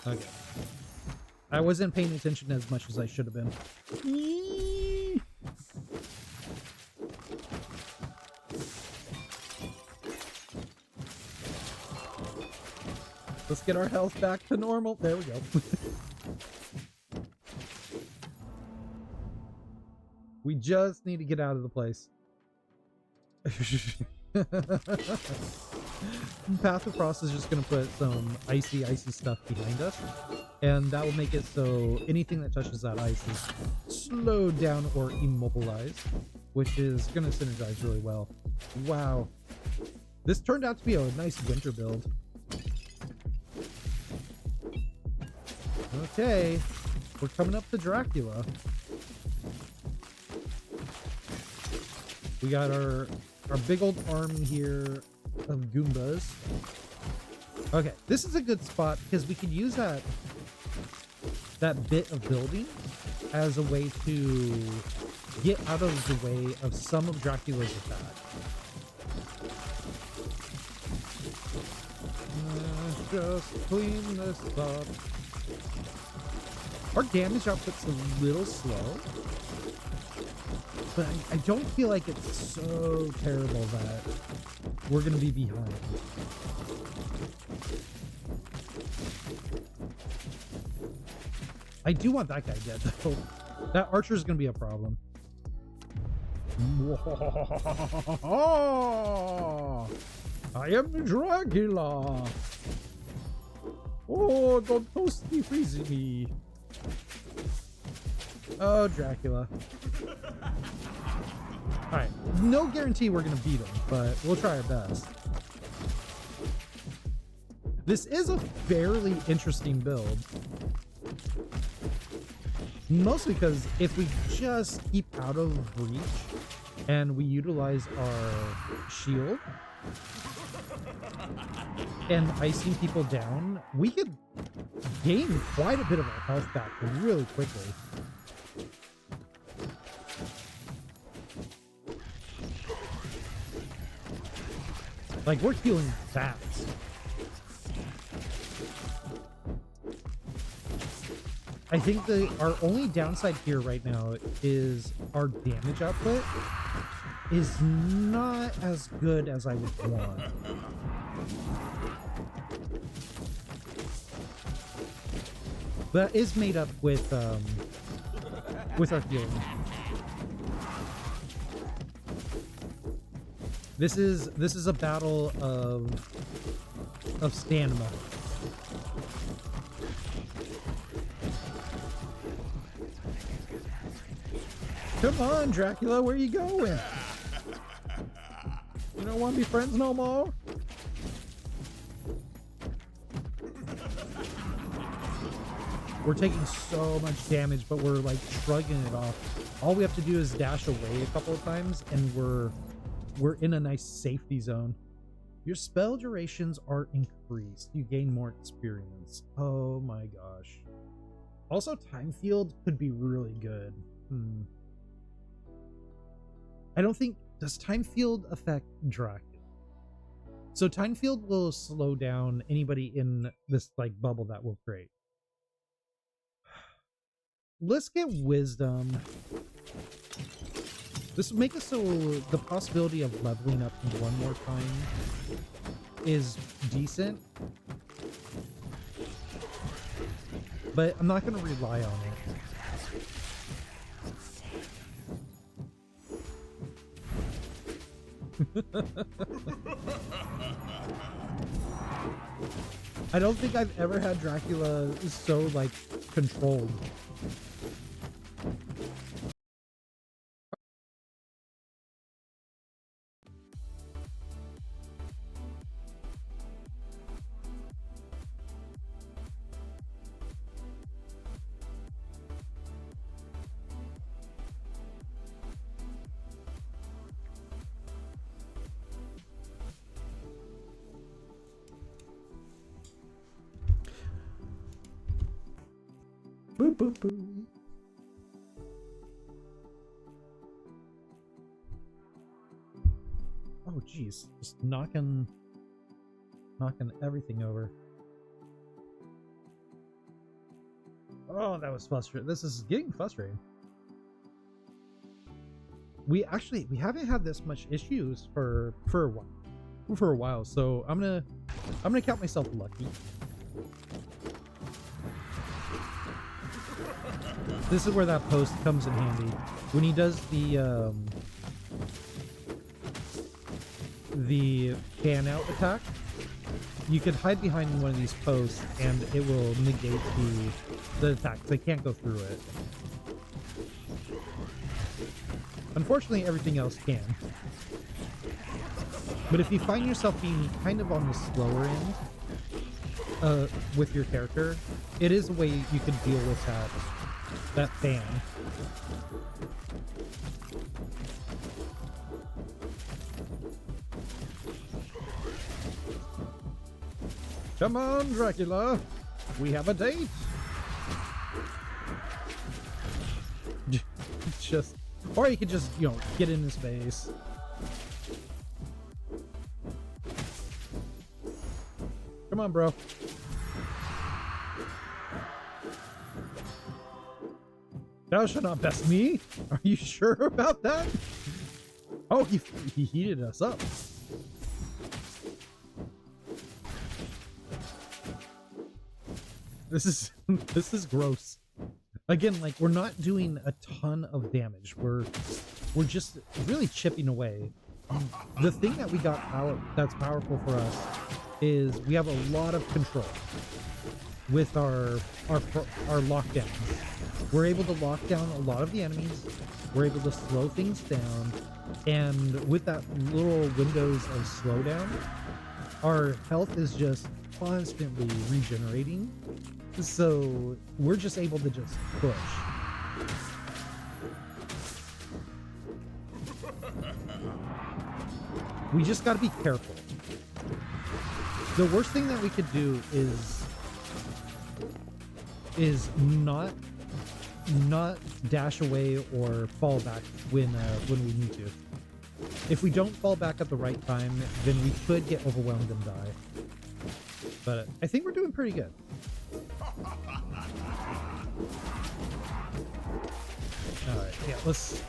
Okay. I wasn't paying attention as much as I should have been. Let's get our health back to normal. There we go. We just need to get out of the place. Path of Frost is just going to put some icy stuff behind us. And that will make it so anything that touches that ice is slowed down or immobilized, which is going to synergize really well. Wow. This turned out to be a nice winter build. Okay, we're coming up to Dracula. We got our big old army here of Goombas. Okay, this is a good spot because we can use that bit of building as a way to get out of the way of some of Dracula's attack. Just clean this up. Our damage output's a little slow, but I don't feel like it's so terrible that we're going to be behind. I do want that guy dead, though. That archer's going to be a problem. I am Dracula. Oh, don't toasty freeze me. Oh, Dracula. Alright, no guarantee we're gonna beat him, but we'll try our best. This is a fairly interesting build. Mostly because if we just keep out of reach and we utilize our shield and icing people down, we could gain quite a bit of our health back really quickly. Like, we're healing fast. I think our only downside here right now is our damage output is not as good as I would want. But is made up with our healing. This is a battle of stamina. Come on, Dracula, where you going? You don't want to be friends no more? We're taking so much damage, but we're like shrugging it off. All we have to do is dash away a couple of times, and we're in a nice safety zone. Your spell durations are increased. You gain more experience. Oh my gosh. Also, Time Field could be really good. I don't think... Does Time Field affect Dracula? So Time Field will slow down anybody in this like bubble that we'll create. Let's get Wisdom. This will make it so the possibility of leveling up one more time is decent. But I'm not going to rely on it. I don't think I've ever had Dracula so, like, controlled. Boop, boop, boop. Oh, geez. Just knocking everything over. Oh, that was frustrating. This is getting frustrating. We haven't had this much issues for a while. So I'm gonna count myself lucky. This is where that post comes in handy. When he does the fan out attack, you can hide behind one of these posts and it will negate the attack. They can't go through it. Unfortunately, everything else can. But if you find yourself being kind of on the slower end with your character, it is a way you can deal with that fan. Come on, Dracula. We have a date. Just, or you could just, get in his face. Come on, bro. Thou shalt not best me. Are you sure about that? Oh, he heated us up. This is gross. Again, like, we're not doing a ton of damage. We're just really chipping away. The thing that we got that's powerful for us is we have a lot of control with our lockdowns. We're able to lock down a lot of the enemies. We're able to slow things down, and with that little windows of slowdown, our health is just constantly regenerating. So we're just able to just push. We just got to be careful. The worst thing that we could do is not dash away or fall back when we need to. If we don't fall back at the right time, then we could get overwhelmed and die. But I think we're doing pretty good. Alright, yeah, let's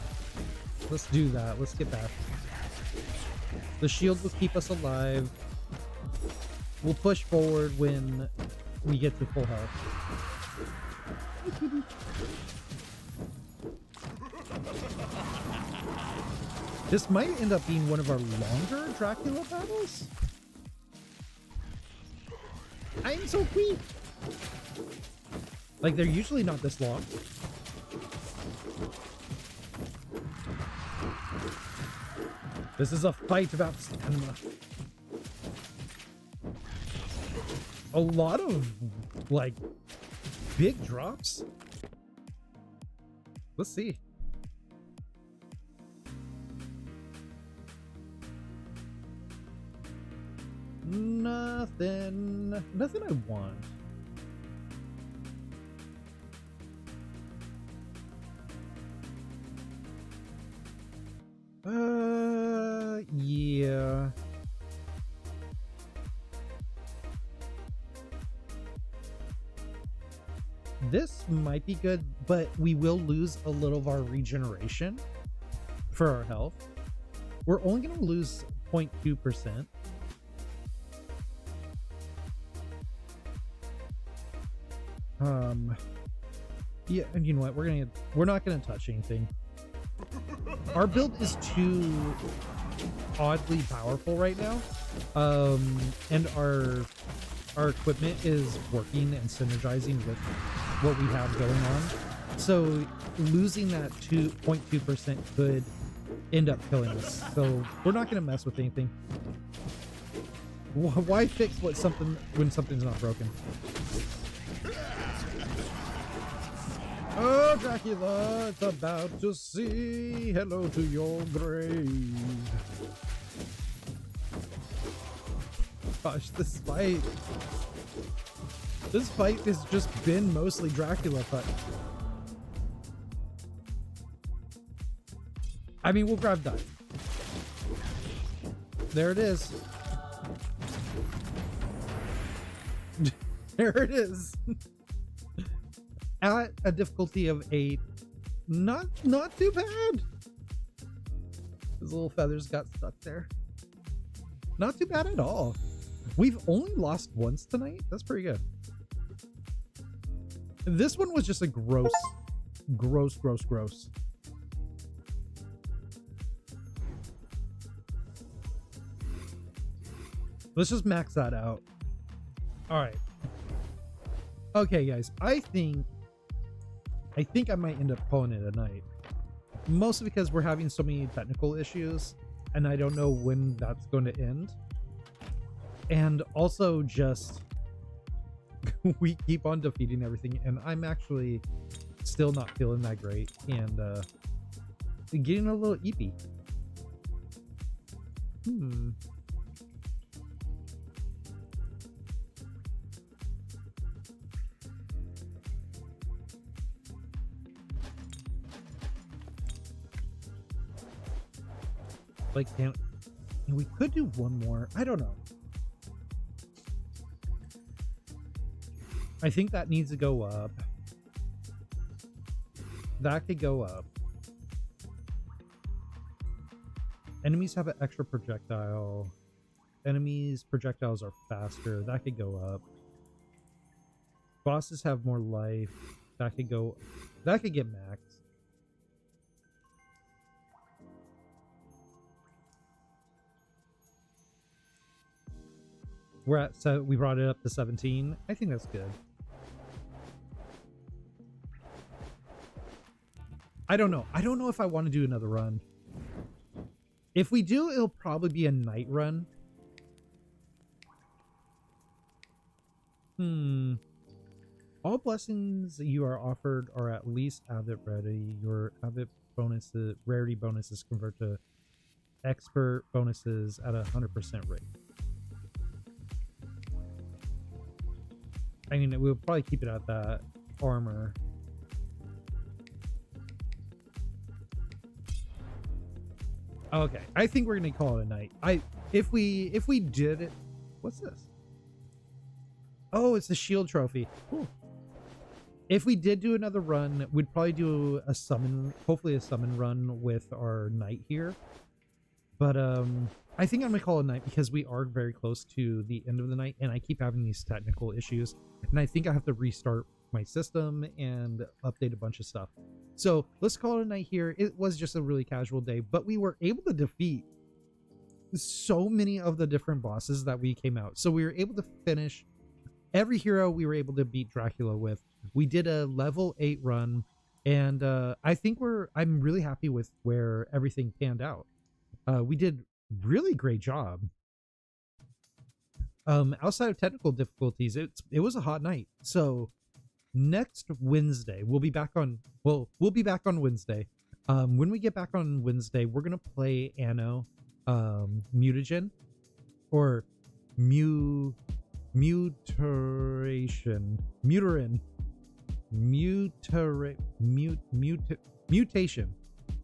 do that. Let's get that. The shield will keep us alive. We'll push forward when we get to full health. This might end up being one of our longer Dracula battles. I'm so weak. Like, they're usually not this long. This is a fight about stamina. A lot of, like, big drops. Let's see. Nothing I want. Yeah. This might be good, but we will lose a little of our regeneration for our health. We're only going to lose 0.2%. Yeah, and you know what? We're not gonna touch anything. Our build is too oddly powerful right now, and our equipment is working and synergizing with what we have going on. So losing that 2.2% could end up killing us. So we're not gonna mess with anything. Why fix when something's not broken? Oh, Dracula, it's about to say hello to your grave. Gosh, this fight has just been mostly Dracula fight. I mean, we'll grab that. there it is. There it is. At a difficulty of 8. Not too bad. His little feathers got stuck there. Not too bad at all. We've only lost once tonight. That's pretty good. This one was just a gross. Let's just max that out. All right. Okay, guys. I think I might end up calling it a night. Mostly because we're having so many technical issues, and I don't know when that's going to end. And also just we keep on defeating everything, and I'm actually still not feeling that great, and getting a little eepy. Like, we could do one more. I don't know. I think that needs to go up. That could go up. Enemies have an extra projectile. Enemies' projectiles are faster. That could go up. Bosses have more life. That could go. That could get maxed. We're at, so we brought it up to 17. I think that's good. I don't know. I don't know if I want to do another run. If we do, it'll probably be a night run. All blessings you are offered are at least avid ready. Your avid bonuses, rarity bonuses convert to expert bonuses at 100% rate. I mean, we'll probably keep it at that. Armor. Okay, I think we're gonna call it a night. If we did it, what's this? Oh, it's the shield trophy. Cool. If we did do another run, we'd probably do a summon, hopefully a summon run with our knight here. But I think I'm gonna call it a night because we are very close to the end of the night, and I keep having these technical issues, and I think I have to restart my system and update a bunch of stuff. So let's call it a night here. It was just a really casual day, but we were able to defeat so many of the different bosses that we came out. So we were able to finish every hero we were able to beat Dracula with. We did a level 8 run, and I think I'm really happy with where everything panned out. We did really great job. Outside of technical difficulties, it was a hot night. So next Wednesday we'll be back on Wednesday. When we get back on Wednesday, we're gonna play Anno Mutagen or Mutation.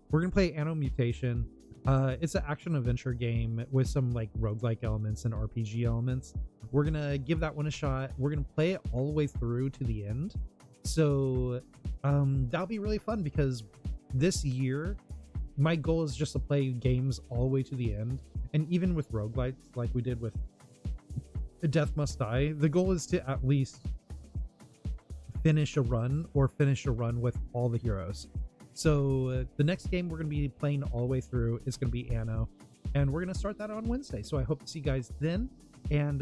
We're gonna play Anno Mutation. It's an action adventure game with some like roguelike elements and RPG elements. We're gonna give that one a shot. We're gonna play it all the way through to the end. So that'll be really fun because this year my goal is just to play games all the way to the end. And even with roguelites, like we did with Death Must Die, the goal is to at least finish a run with all the heroes. So the next game we're going to be playing all the way through is going to be Anno, and we're going to start that on Wednesday. So I hope to see you guys then, and